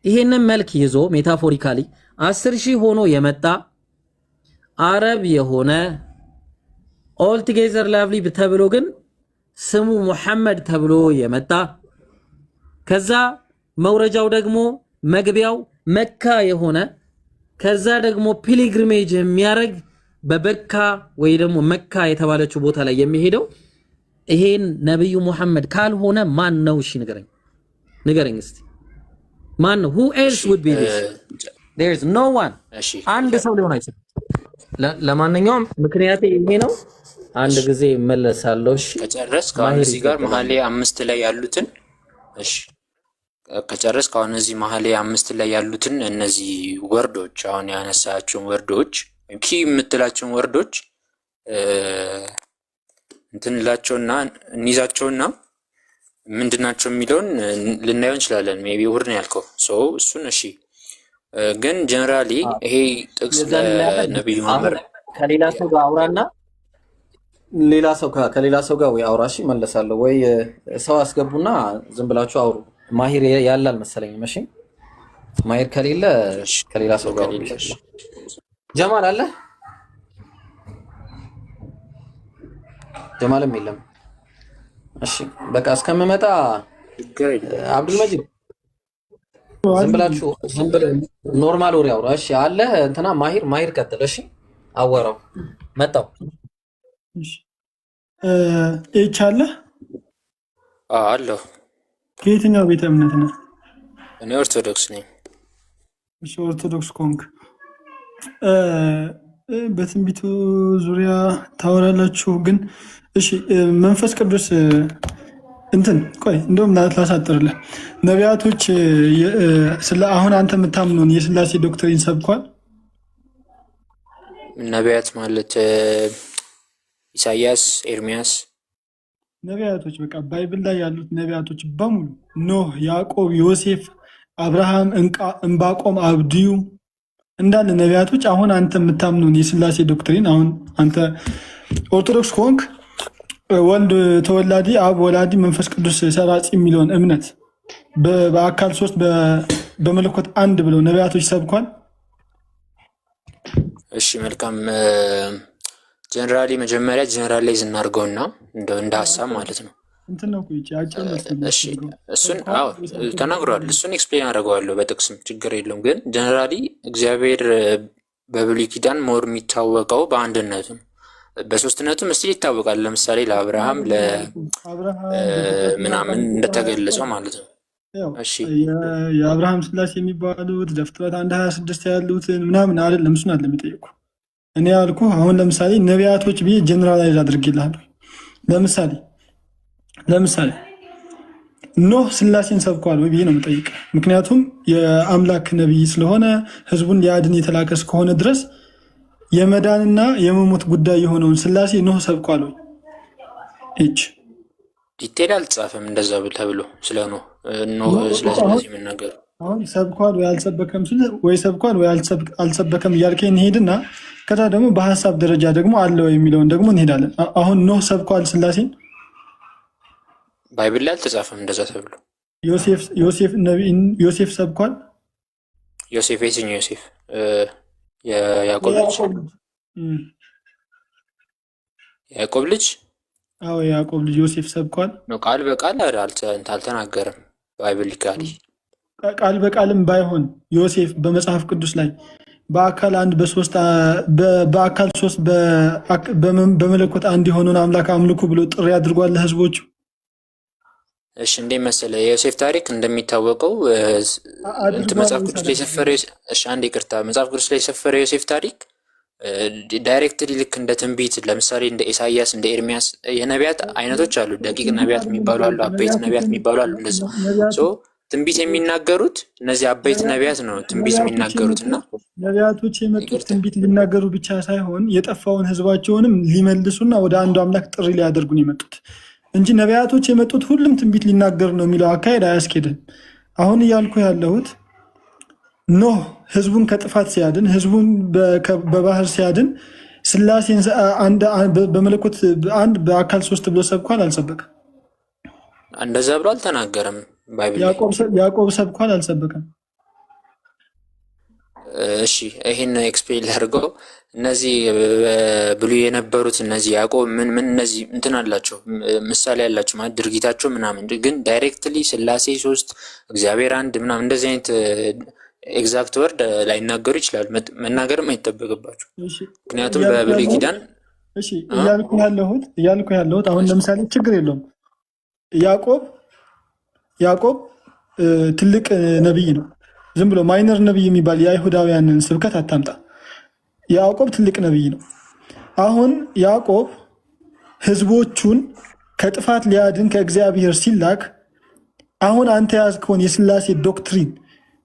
ይሄንን መልክ ይዞ ሜታፎሪካሊ 10,000 ሆኖ የመጣ አረብ የሆነ ኦል ቱጌዘር ላቭሊ ተብሎ ግን ስሙ ሙሐመድ ተብሎ የመጣ ከዛ መውረጃው ደግሞ መግቢያው መካ የሆነ ከዛ ደግሞ ፒልግሪሜጅ የሚያረግ በበካ ወይ ደግሞ መካ የተባለችው ቦታ ላይ የሚሄደው ይሄን ነብዩ ሙሐመድ ካልሆነ ማን ነው? እሺ ንገረኝ እስቲ ማን ነው? who else would be this? there is no one። አንድ ሰው ሊሆን አይችልም። ለማንኛውም ምክንያት ይሄ ነው። አንድ ጊዜ መለሳለሁ። እሺ ከጨረስክ አሁን እዚህ ጋር መኃልየ 5 ላይ ያሉትን እሺ ከጨረስክ አሁን እዚህ መኃልየ 5 ላይ ያሉትን እነዚህ ወርዶች አሁን ያነሳቸውን ወርዶች ኪ የምትላቸውን ወርዶች እንትንላቸውና እንይዛቸውና ምንድናቸው የሚለውን ልናየው እንችላለን። ሜቢ እሑድ ነው ያልከው ሶ እሱን እሺ። ግን ጀነራሊ ይሄ ጥቅስ ለነብዩ መሐመድ ከሌላ ሰው ጋር አውራና ከሌላ ሰው ጋር ወይ አውራሽ መለሳለሁ ወይ ሰው አስገቡና ዝም ብላችሁ አውሩ። ማሂር ያላል መሰለኝ። እሺ ማሂር ከሌለ ከሌላ ሰው ጋር አውሩ። ጀማል አለ? ጀማልም የለም። እሺ በቃ እስከምመጣ አብዱል መጂድ ዝም ብለህ ኖርማል ወሬ አውራ። እሺ አለ እንትና ማሂር ቀጥል። እሺ አወራው መጣው። እሺ አለ አለሁ። ከየትኛው ቤተ እምነት ነህ? እኔ ኦርቶዶክስ ነኝ። እሺ ኦርቶዶክስ ኮንክ በትንቢቱ ዙሪያ ታወራላችሁ ግን እሺ መንፈስ ቅዱስ እንትን ቆይ እንደውም ላሳጥርልህ። ነቢያቶች ስለ አሁን አንተ የምታምነውን የሥላሴ ዶክትሪን ሰብኳል። ነቢያት ማለት ኢሳያስ፣ ኤርሚያስ ነቢያቶች በቃ ባይብል ላይ ያሉት ነቢያቶች በሙሉ ኖህ፣ ያዕቆብ፣ ዮሴፍ፣ አብርሃም፣ እንባቆም፣ አብድዩ እንዳለ ነቢያቶች። አሁን አንተ የምታምነውን የስላሴ ዶክትሪን አሁን አንተ ኦርቶዶክስ ከሆንክ ወልድ ተወላዲ፣ አብ ወላዲ፣ መንፈስ ቅዱስ ሰራጺ የሚለውን እምነት በአካል ሶስት በመለኮት አንድ ብለው ነቢያቶች ሰብኳል። እሺ መልካም። ጀነራሊ መጀመሪያ ጀነራላይዝ እናድርገውና እንደ ሀሳብ ማለት ነው። እንትን ነው እሺ እሱን ተናግረዋል። እሱን ኤክስፕሌን አደርገዋለሁ በጥቅስም ችግር የለውም። ግን ጀነራሊ እግዚአብሔር በብሉይ ኪዳን ሞር የሚታወቀው በአንድነቱ ነው። በሶስትነቱም እስቲል ይታወቃል። ለምሳሌ ለአብርሃም ምናምን እንደተገለጸው ማለት ነው። እሺ የአብርሃም ስላሴ የሚባሉት ዘፍጥረት 1:26 ያሉትን ምናምን አይደለም። እሱን አለ የሚጠይቁ እኔ ያልኩ አሁን ለምሳሌ ነቢያቶች ብዬ ጀነራላይዝ አድርጌልሃለሁ። ለምሳሌ ኖህ ስላሴን ሰብኳል ወይ ብዬ ነው የምጠይቅ። ምክንያቱም የአምላክ ነቢይ ስለሆነ ህዝቡን ሊያድን የተላከ እስከሆነ ድረስ የመዳንና የመሞት ጉዳይ የሆነውን ስላሴ ኖህ ሰብኳል ወይ? ዲቴል አልተጻፈም እንደዛ ተብሎ ስለ ኖህ ስለ ስላሴ የምናገሩ አሁን ሰብኳል ወይ አልሰበከም ስለ ወይ ሰብኳል ወይ አልሰበከም እያልከኝ እንሄድና ከዛ ደግሞ በሀሳብ ደረጃ ደግሞ አለ ወይ የሚለውን ደግሞ እንሄዳለን። አሁን ኖህ ሰብኳል ስላሴን? ባይብል ላይ አልተጻፈም እንደዛ ተብሎ። ዮሴፍ ሰብኳል? ዮሴፍ የትኛው ዮሴፍ? የያዕቆብ ልጅ? የያዕቆብ ልጅ? አዎ የያዕቆብ ልጅ ዮሴፍ ሰብኳል? ቃል በቃል አልተናገረም ባይብል ሊካሊ። ቃል በቃልም ባይሆን ዮሴፍ በመጽሐፍ ቅዱስ ላይ በአካል አንድ በአካል ሶስት በመለኮት አንድ የሆነውን አምላክ አምልኩ ብሎ ጥሪ አድርጓል ለህዝቦቹ። እሺ እንዴት መሰለህ የዮሴፍ ታሪክ እንደሚታወቀው መጽሐፍ ቅዱስ ላይ የሰፈረ አንድ ይቅርታ፣ መጽሐፍ ቅዱስ ላይ የሰፈረ የዮሴፍ ታሪክ ዳይሬክትሊ ልክ እንደ ትንቢት ለምሳሌ እንደ ኢሳያስ እንደ ኤርሚያስ የነቢያት አይነቶች አሉ። ደቂቅ ነቢያት የሚባሉ አሉ፣ አበይት ነቢያት የሚባሉ አሉ። እንደዛ ትንቢት የሚናገሩት እነዚህ አበይት ነቢያት ነው ትንቢት የሚናገሩት። እና ነቢያቶች የመጡት ትንቢት ሊናገሩ ብቻ ሳይሆን የጠፋውን ህዝባቸውንም ሊመልሱና ወደ አንዱ አምላክ ጥሪ ሊያደርጉን የመጡት እንጂ ነቢያቶች የመጡት ሁሉም ትንቢት ሊናገሩ ነው የሚለው አካሄድ አያስኬድም። አሁን እያልኩ ያለሁት ኖህ ህዝቡን ከጥፋት ሲያድን፣ ህዝቡን በባህር ሲያድን ስላሴን በመለኮት አንድ በአካል ሶስት ብሎ ሰብኳል አልሰበከም? እንደዛ ብሎ አልተናገረም ባይብል። ያዕቆብ ሰብኳል አልሰበከም? እሺ ይሄን ኤክስፕሌን ላድርገው። እነዚህ ብሉይ የነበሩት እነዚህ ያዕቆብ ምን እነዚህ እንትን አላቸው ምሳሌ ያላቸው ማለት ድርጊታቸው ምናምን፣ ግን ዳይሬክትሊ ስላሴ ሶስት እግዚአብሔር አንድ ምናምን እንደዚህ አይነት ኤግዛክት ወርድ ላይናገሩ ይችላሉ። መናገርም አይጠበቅባቸው። ምክንያቱም በብሉይ ኪዳን እያልኩ ያለሁት አሁን ለምሳሌ ችግር የለውም ያዕቆብ ትልቅ ነቢይ ነው። ዝም ብሎ ማይነር ነቢይ የሚባል የአይሁዳውያንን ስብከት አታምጣ። ያዕቆብ ትልቅ ነቢይ ነው። አሁን ያዕቆብ ህዝቦቹን ከጥፋት ሊያድን ከእግዚአብሔር ሲላክ አሁን አንተ ያዝከውን የስላሴ ዶክትሪን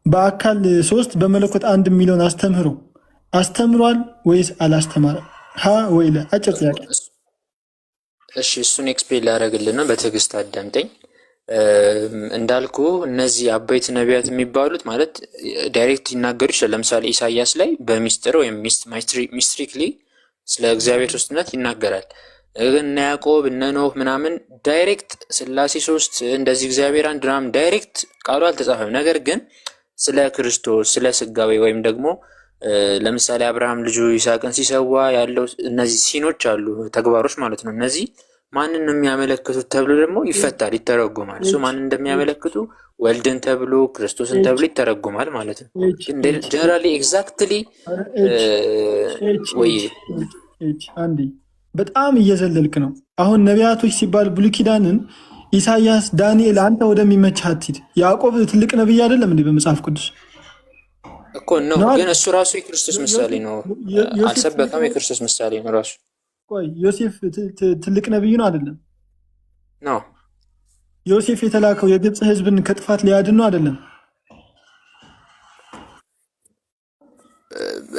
በአካል ሶስት በመለኮት አንድ የሚለውን አስተምሯል ወይስ አላስተማረም? ሀ ወይ ለ? አጭር ጥያቄ። እሺ እሱን ኤክስፕሌን ላደርግልና በትዕግስት አዳምጠኝ። እንዳልኩ እነዚህ አበይት ነቢያት የሚባሉት ማለት ዳይሬክት ይናገሩ ይችላል። ለምሳሌ ኢሳያስ ላይ በሚስጥር ወይም ሚስትሪክሊ ስለ እግዚአብሔር ሶስትነት ይናገራል። እነ ያዕቆብ እነ ኖህ ምናምን ዳይሬክት ስላሴ ሶስት እንደዚህ እግዚአብሔር አንድ ምናምን ዳይሬክት ቃሉ አልተጻፈም። ነገር ግን ስለ ክርስቶስ ስለ ስጋዌ ወይም ደግሞ ለምሳሌ አብርሃም ልጁ ይስሐቅን ሲሰዋ ያለው እነዚህ ሲኖች አሉ ተግባሮች ማለት ነው። እነዚህ ማንን ነው የሚያመለክቱት ተብሎ ደግሞ ይፈታል፣ ይተረጎማል። እሱ ማንን እንደሚያመለክቱ ወልድን ተብሎ ክርስቶስን ተብሎ ይተረጎማል ማለት ነው። ጀነራሊ ኤግዛክትሊ ወይ አንዴ በጣም እየዘለልክ ነው። አሁን ነቢያቶች ሲባል ብሉይ ኪዳንን ኢሳያስ፣ ዳንኤል አንተ ወደሚመችህ አትሂድ። ያዕቆብ ትልቅ ነቢይ አይደለም እንዴ በመጽሐፍ ቅዱስ እኮ ነው። ግን እሱ ራሱ የክርስቶስ ምሳሌ ነው። አልሰበከም፣ የክርስቶስ ምሳሌ ነው ራሱ። ቆይ ዮሴፍ ትልቅ ነቢይ ነው አይደለም? ነው። ዮሴፍ የተላከው የግብፅ ሕዝብን ከጥፋት ሊያድን ነው አይደለም?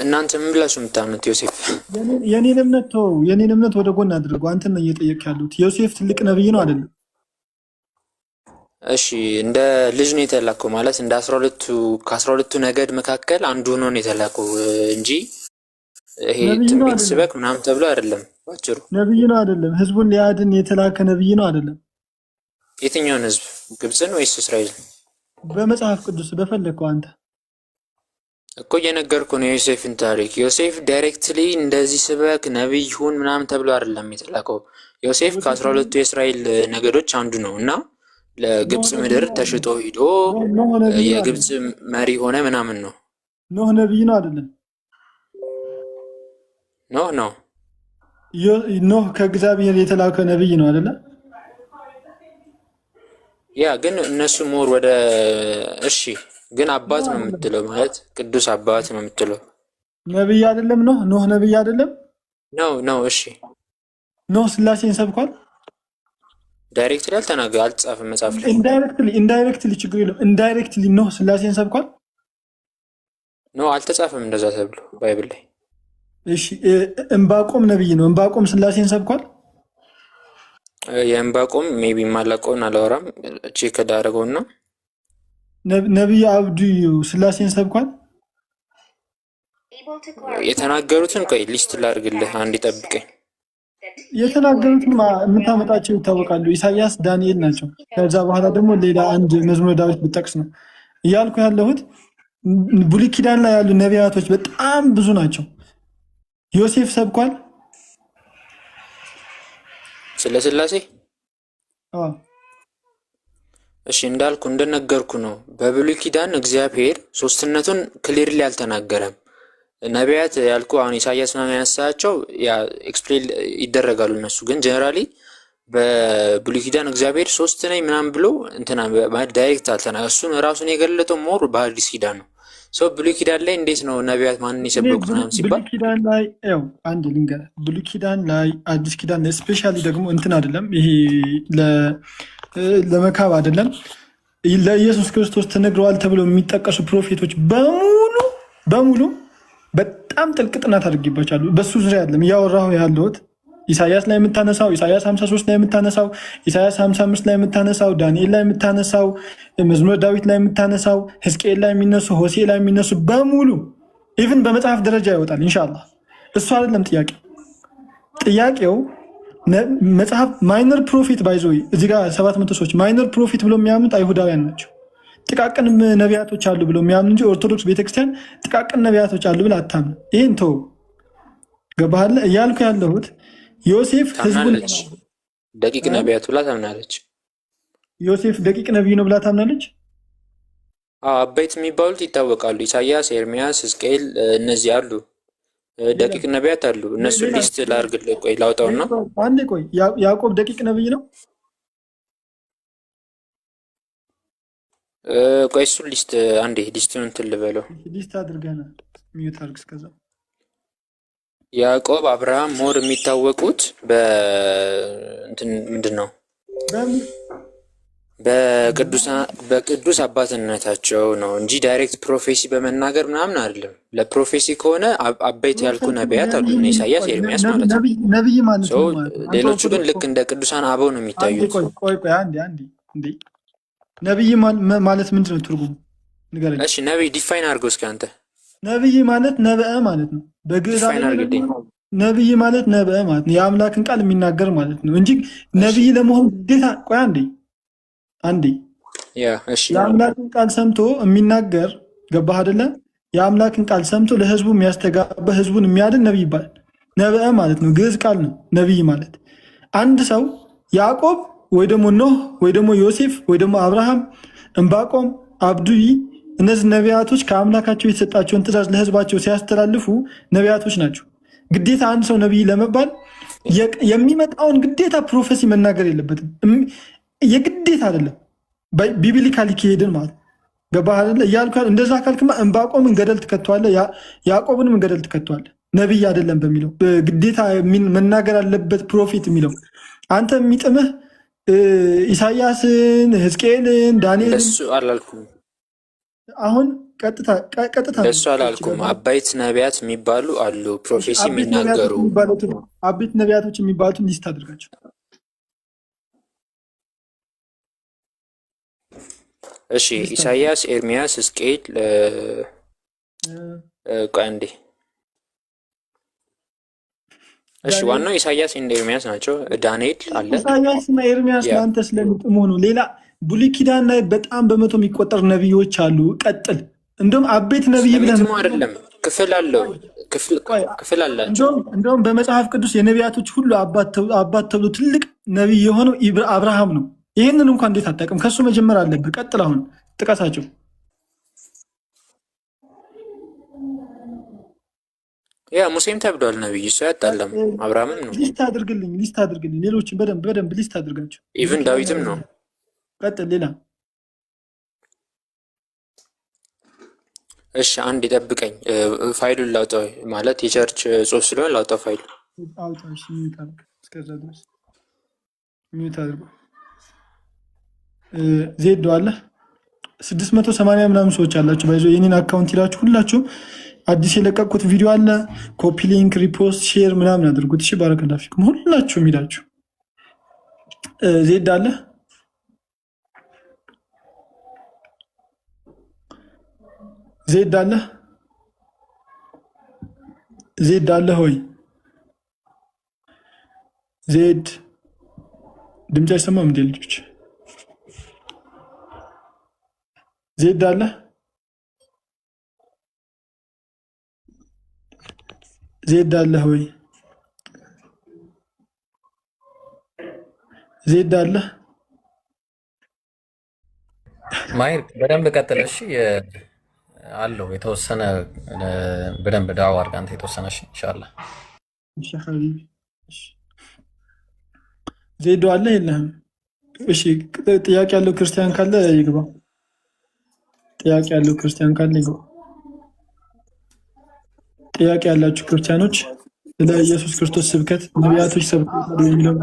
እናንተ ምን ብላችሁ የምታምኑት? ዮሴፍ የኔን እምነት ተው፣ የኔን እምነት ወደ ጎን አድርገው። አንተን ነው እየጠየቅ ያሉት። ዮሴፍ ትልቅ ነብይ ነው አይደለም? እሺ እንደ ልጅ ነው የተላከው ማለት እንደ 12ቱ ከ12ቱ ነገድ መካከል አንዱ ሆኖ ነው የተላከው እንጂ ይሄ ትንቢት ስበክ ምናምን ተብሎ አይደለም። ባጭሩ ነብይ ነው አይደለም? ህዝቡን ሊያድን የተላከ ነብይ ነው አይደለም? የትኛውን ህዝብ? ግብፅን ወይስ እስራኤል? በመጽሐፍ ቅዱስ በፈለግከው አንተ እኮ እየነገርኩ ነው የዮሴፍን ታሪክ። ዮሴፍ ዳይሬክትሊ እንደዚህ ስበክ ነብይ ሁን ምናምን ተብሎ አይደለም የተላከው። ዮሴፍ ከ12ቱ የእስራኤል ነገዶች አንዱ ነው እና ለግብፅ ምድር ተሽጦ ሂዶ የግብፅ መሪ ሆነ ምናምን ነው። ኖህ ነብይ ነው አይደለም? ኖህ ከእግዚአብሔር የተላከ ነብይ ነው አይደለ? ያ ግን እነሱ ሞር ወደ እሺ፣ ግን አባት ነው የምትለው ማለት ቅዱስ አባት ነው የምትለው ነብይ አይደለም? ኖህ ነብይ አይደለም? ነው። እሺ ኖህ ስላሴን ሰብኳል? ዳይሬክትሊ አልተጻፈም መጽሐፍ ላይ። ኢንዳይሬክትሊ ችግር የለም። ኢንዳይሬክትሊ ኖህ ስላሴን ሰብኳል? አልተጻፈም እንደዛ ተብሎ ባይብል ላይ። እሺ ዕንባቆም ነብይ ነው። ዕንባቆም ስላሴን ሰብኳል? የዕንባቆም ሜቢ ማላቀውን አላወራም። ቼክ ዳረገውና ነብይ አብዱ ስላሴን ሰብኳል? የተናገሩትን ቆይ ሊስት ላድርግልህ፣ አንድ ጠብቀኝ። የተናገሩትን የምታመጣቸው ይታወቃሉ። ኢሳያስ፣ ዳንኤል ናቸው። ከዛ በኋላ ደግሞ ሌላ አንድ መዝሙረ ዳዊት ብጠቅስ ነው እያልኩ ያለሁት። ብሉይ ኪዳን ላይ ያሉ ነቢያቶች በጣም ብዙ ናቸው። ዮሴፍ ሰብኳል ስለ ስላሴ? እሺ እንዳልኩ እንደነገርኩ ነው። በብሉይ ኪዳን እግዚአብሔር ሶስትነቱን ክሊርሊ አልተናገረም። ነቢያት ያልኩ አሁን ኢሳያስ ምናምን ያነሳቸው ኤክስፕሌን ይደረጋሉ እነሱ ግን ጀነራሊ በብሉይ ኪዳን እግዚአብሔር ሶስት ነኝ ምናምን ብሎ እንትና ዳይሬክት አልተናገረም። እሱን ራሱን የገለጠው ሞር በአዲስ ኪዳን ነው። ሰው ብሉይ ኪዳን ላይ እንዴት ነው ነቢያት ማንን የሰበኩት ምናምን ሲባል ብሉይ ኪዳን ላይ አንድ ልንገርህ፣ ብሉይ ኪዳን ላይ አዲስ ኪዳን ላይ ስፔሻሊ ደግሞ እንትን አይደለም ይሄ ለመካብ አይደለም ለኢየሱስ ክርስቶስ ተነግረዋል ተብሎ የሚጠቀሱ ፕሮፌቶች በሙሉ በጣም ጥልቅ ጥናት አድርጌባቸዋለሁ። በሱ ዙሪያ አይደለም እያወራሁ ያለሁት። ኢሳያስ ላይ የምታነሳው፣ ኢሳያስ 53 ላይ የምታነሳው፣ ኢሳያስ 55 ላይ የምታነሳው፣ ዳንኤል ላይ የምታነሳው፣ መዝሙረ ዳዊት ላይ የምታነሳው፣ ሕዝቅኤል ላይ የሚነሱ፣ ሆሴ ላይ የሚነሱ በሙሉ ኢቭን በመጽሐፍ ደረጃ ይወጣል ኢንሻአላህ። እሱ አይደለም ጥያቄው መጽሐፍ ማይነር ፕሮፊት ባይዞ እዚህ ጋር 700 ሰዎች ማይነር ፕሮፊት ብሎ የሚያምኑት አይሁዳውያን ናቸው። ጥቃቅን ነቢያቶች አሉ ብሎ የሚያምኑ እንጂ ኦርቶዶክስ ቤተክርስቲያን ጥቃቅን ነቢያቶች አሉ ብላ አታምን። ይህን ተው። ገባህ እያልኩ ያለሁት ዮሴፍ ህዝቡን ደቂቅ ነቢያት ብላ ታምናለች። ዮሴፍ ደቂቅ ነቢይ ነው ብላ ታምናለች። አበይት የሚባሉት ይታወቃሉ። ኢሳያስ፣ ኤርሚያስ፣ ሕዝቅኤል እነዚህ አሉ። ደቂቅ ነቢያት አሉ። እነሱ ሊስት ላድርግልህ። ቆይ ላውጣውና አንዴ ቆይ። ያዕቆብ ደቂቅ ነቢይ ነው? ቆይ እሱን ሊስት አንዴ ሊስቱን እንትን ልበለው። ሊስት አድርገናል። ሚዩት አድርግ እስከዛ። ያዕቆብ፣ አብርሃም ሞር የሚታወቁት በእንትን ምንድን ነው በቅዱስ አባትነታቸው ነው እንጂ ዳይሬክት ፕሮፌሲ በመናገር ምናምን አይደለም። ለፕሮፌሲ ከሆነ አበይት ያልኩ ነቢያት አሉ፣ ኢሳያስ፣ ኤርሚያስ ማለት ነው። ነቢይ ማለት ነው። ሌሎቹ ግን ልክ እንደ ቅዱሳን አበው ነው የሚታዩት። ቆይ አንዴ ነቢይ ማለት ምንድን ነው ትርጉሙ ንገረኝ። እሺ ነቢይ ዲፋይን አድርገው እስኪ አንተ። ነቢይ ማለት ነበአ ማለት ነው በግዕዝ። ነቢይ ማለት ነበአ ማለት ነው የአምላክን ቃል የሚናገር ማለት ነው እንጂ ነቢይ ለመሆን ግዴታ። ቆይ አንዴ የአምላክን ቃል ሰምቶ የሚናገር ገባህ አይደለ? የአምላክን ቃል ሰምቶ ለህዝቡ የሚያስተጋባ ህዝቡን የሚያድን ነቢይ ይባላል። ነበአ ማለት ነው ግዕዝ ቃል ነው ነቢይ ማለት። አንድ ሰው ያዕቆብ ወይ ደግሞ ኖህ ወይ ደግሞ ዮሴፍ ወይ ደግሞ አብርሃም፣ ዕንባቆም፣ አብዱይ እነዚህ ነቢያቶች ከአምላካቸው የተሰጣቸውን ትእዛዝ ለህዝባቸው ሲያስተላልፉ ነቢያቶች ናቸው። ግዴታ አንድ ሰው ነቢይ ለመባል የሚመጣውን ግዴታ ፕሮፌሲ መናገር የለበትም። የግዴታ አይደለም። ቢብሊካሊ ከሄድን ማለት ገባህ አይደለ? እያልኩ እንደዛ ካልክማ ዕንባቆምን ገደል ትከተዋለህ፣ ያዕቆብንም ገደል ትከተዋለህ። ነቢይ አይደለም በሚለው ግዴታ መናገር አለበት ፕሮፌት የሚለው አንተ የሚጥምህ ኢሳያስን፣ ሕዝቅኤልን፣ ዳንኤልን እሱ አላልኩም። አሁን ቀጥታ እንደሱ አላልኩም። አበይት ነቢያት የሚባሉ አሉ፣ ፕሮፌሲ የሚናገሩ አበይት ነቢያቶች የሚባሉትን ሊስት አድርጋቸው። እሺ፣ ኢሳያስ፣ ኤርሚያስ፣ ሕዝቅኤል ቆይ አንዴ። እሺ፣ ዋናው ኢሳያስ እና ኤርሚያስ ናቸው። ዳንኤል አለ። ኢሳያስ እና ኤርሚያስ ለአንተ ስለሚጥሙ ነው። ሌላ ብሉይ ኪዳን ላይ በጣም በመቶ የሚቆጠሩ ነቢዮች አሉ። ቀጥል። እንደውም አቤት ነቢይ ብለህ አይደለም፣ ክፍል አለው፣ ክፍል አላቸው። እንደውም በመጽሐፍ ቅዱስ የነቢያቶች ሁሉ አባት ተብሎ ትልቅ ነቢይ የሆነው አብርሃም ነው። ይህንን እንኳን እንዴት አታውቅም? ከሱ መጀመር አለብህ። ቀጥል። አሁን ጥቀሳቸው። ያ ሙሴም ተብሏል ነቢይ፣ እሱ ያጣለም አብርሃምም ነው። ሊስት አድርግልኝ። ሌሎችን በደንብ ሊስት አድርጋቸው። ኢቭን ዳዊትም ነው። ቀጥል። ሌላ እሺ፣ አንድ ይጠብቀኝ። ፋይሉን ላውጣው፣ ማለት የቸርች ጽሑፍ ስለሆነ ላውጣው ፋይሉ። ሚዩት አድርገው። ዜዶ አለ 680 ምናምን ሰዎች አላችሁ። ባይዞ የኔን አካውንት ይላችሁ ሁላችሁም አዲስ የለቀቁት ቪዲዮ አለ። ኮፒ ሊንክ፣ ሪፖስት፣ ሼር ምናምን አድርጉት። እሺ፣ ባረከላሁ ፊኩም ሁላችሁም ይላችሁ። ዜድ አለ ዜድ አለ ሆይ ዜድ ድምፅ አይሰማም እንዴ ልጆች? ዜድ አለ ሆይ ዜድ አለ ማይር በደንብ ቀጥል። እሺ አለው የተወሰነ በደንብ ዳዋ አድርግ አንተ የተወሰነ። እሺ ኢንሻአላህ። እሺ ሐቢቢ። እሺ ዜዶ አለ የለህም? እሺ ጥያቄ ያለው ክርስቲያን ካለ ይግባ። ጥያቄ ያላችሁ ክርስቲያኖች ስለ ኢየሱስ ክርስቶስ ስብከት ነቢያቶች ሰብከው የሚለው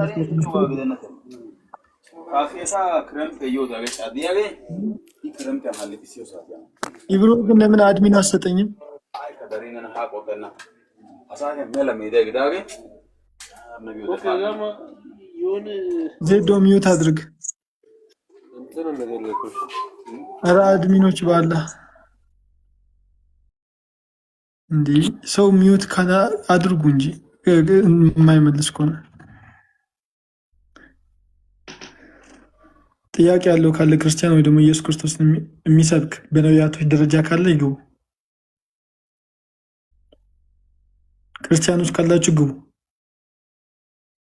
ኢብሮ ግን ለምን አድሚን አሰጠኝም? ዜዶ ሚዩት አድርግ። ኧረ አድሚኖች ባላ እንዲህ ሰው ሚዩት አድርጉ እንጂ የማይመልስ ከሆነ ጥያቄ ያለው ካለ ክርስቲያን ወይ ደግሞ ኢየሱስ ክርስቶስ የሚሰብክ በነቢያቶች ደረጃ ካለ ይግቡ። ክርስቲያኖች ካላችሁ ግቡ።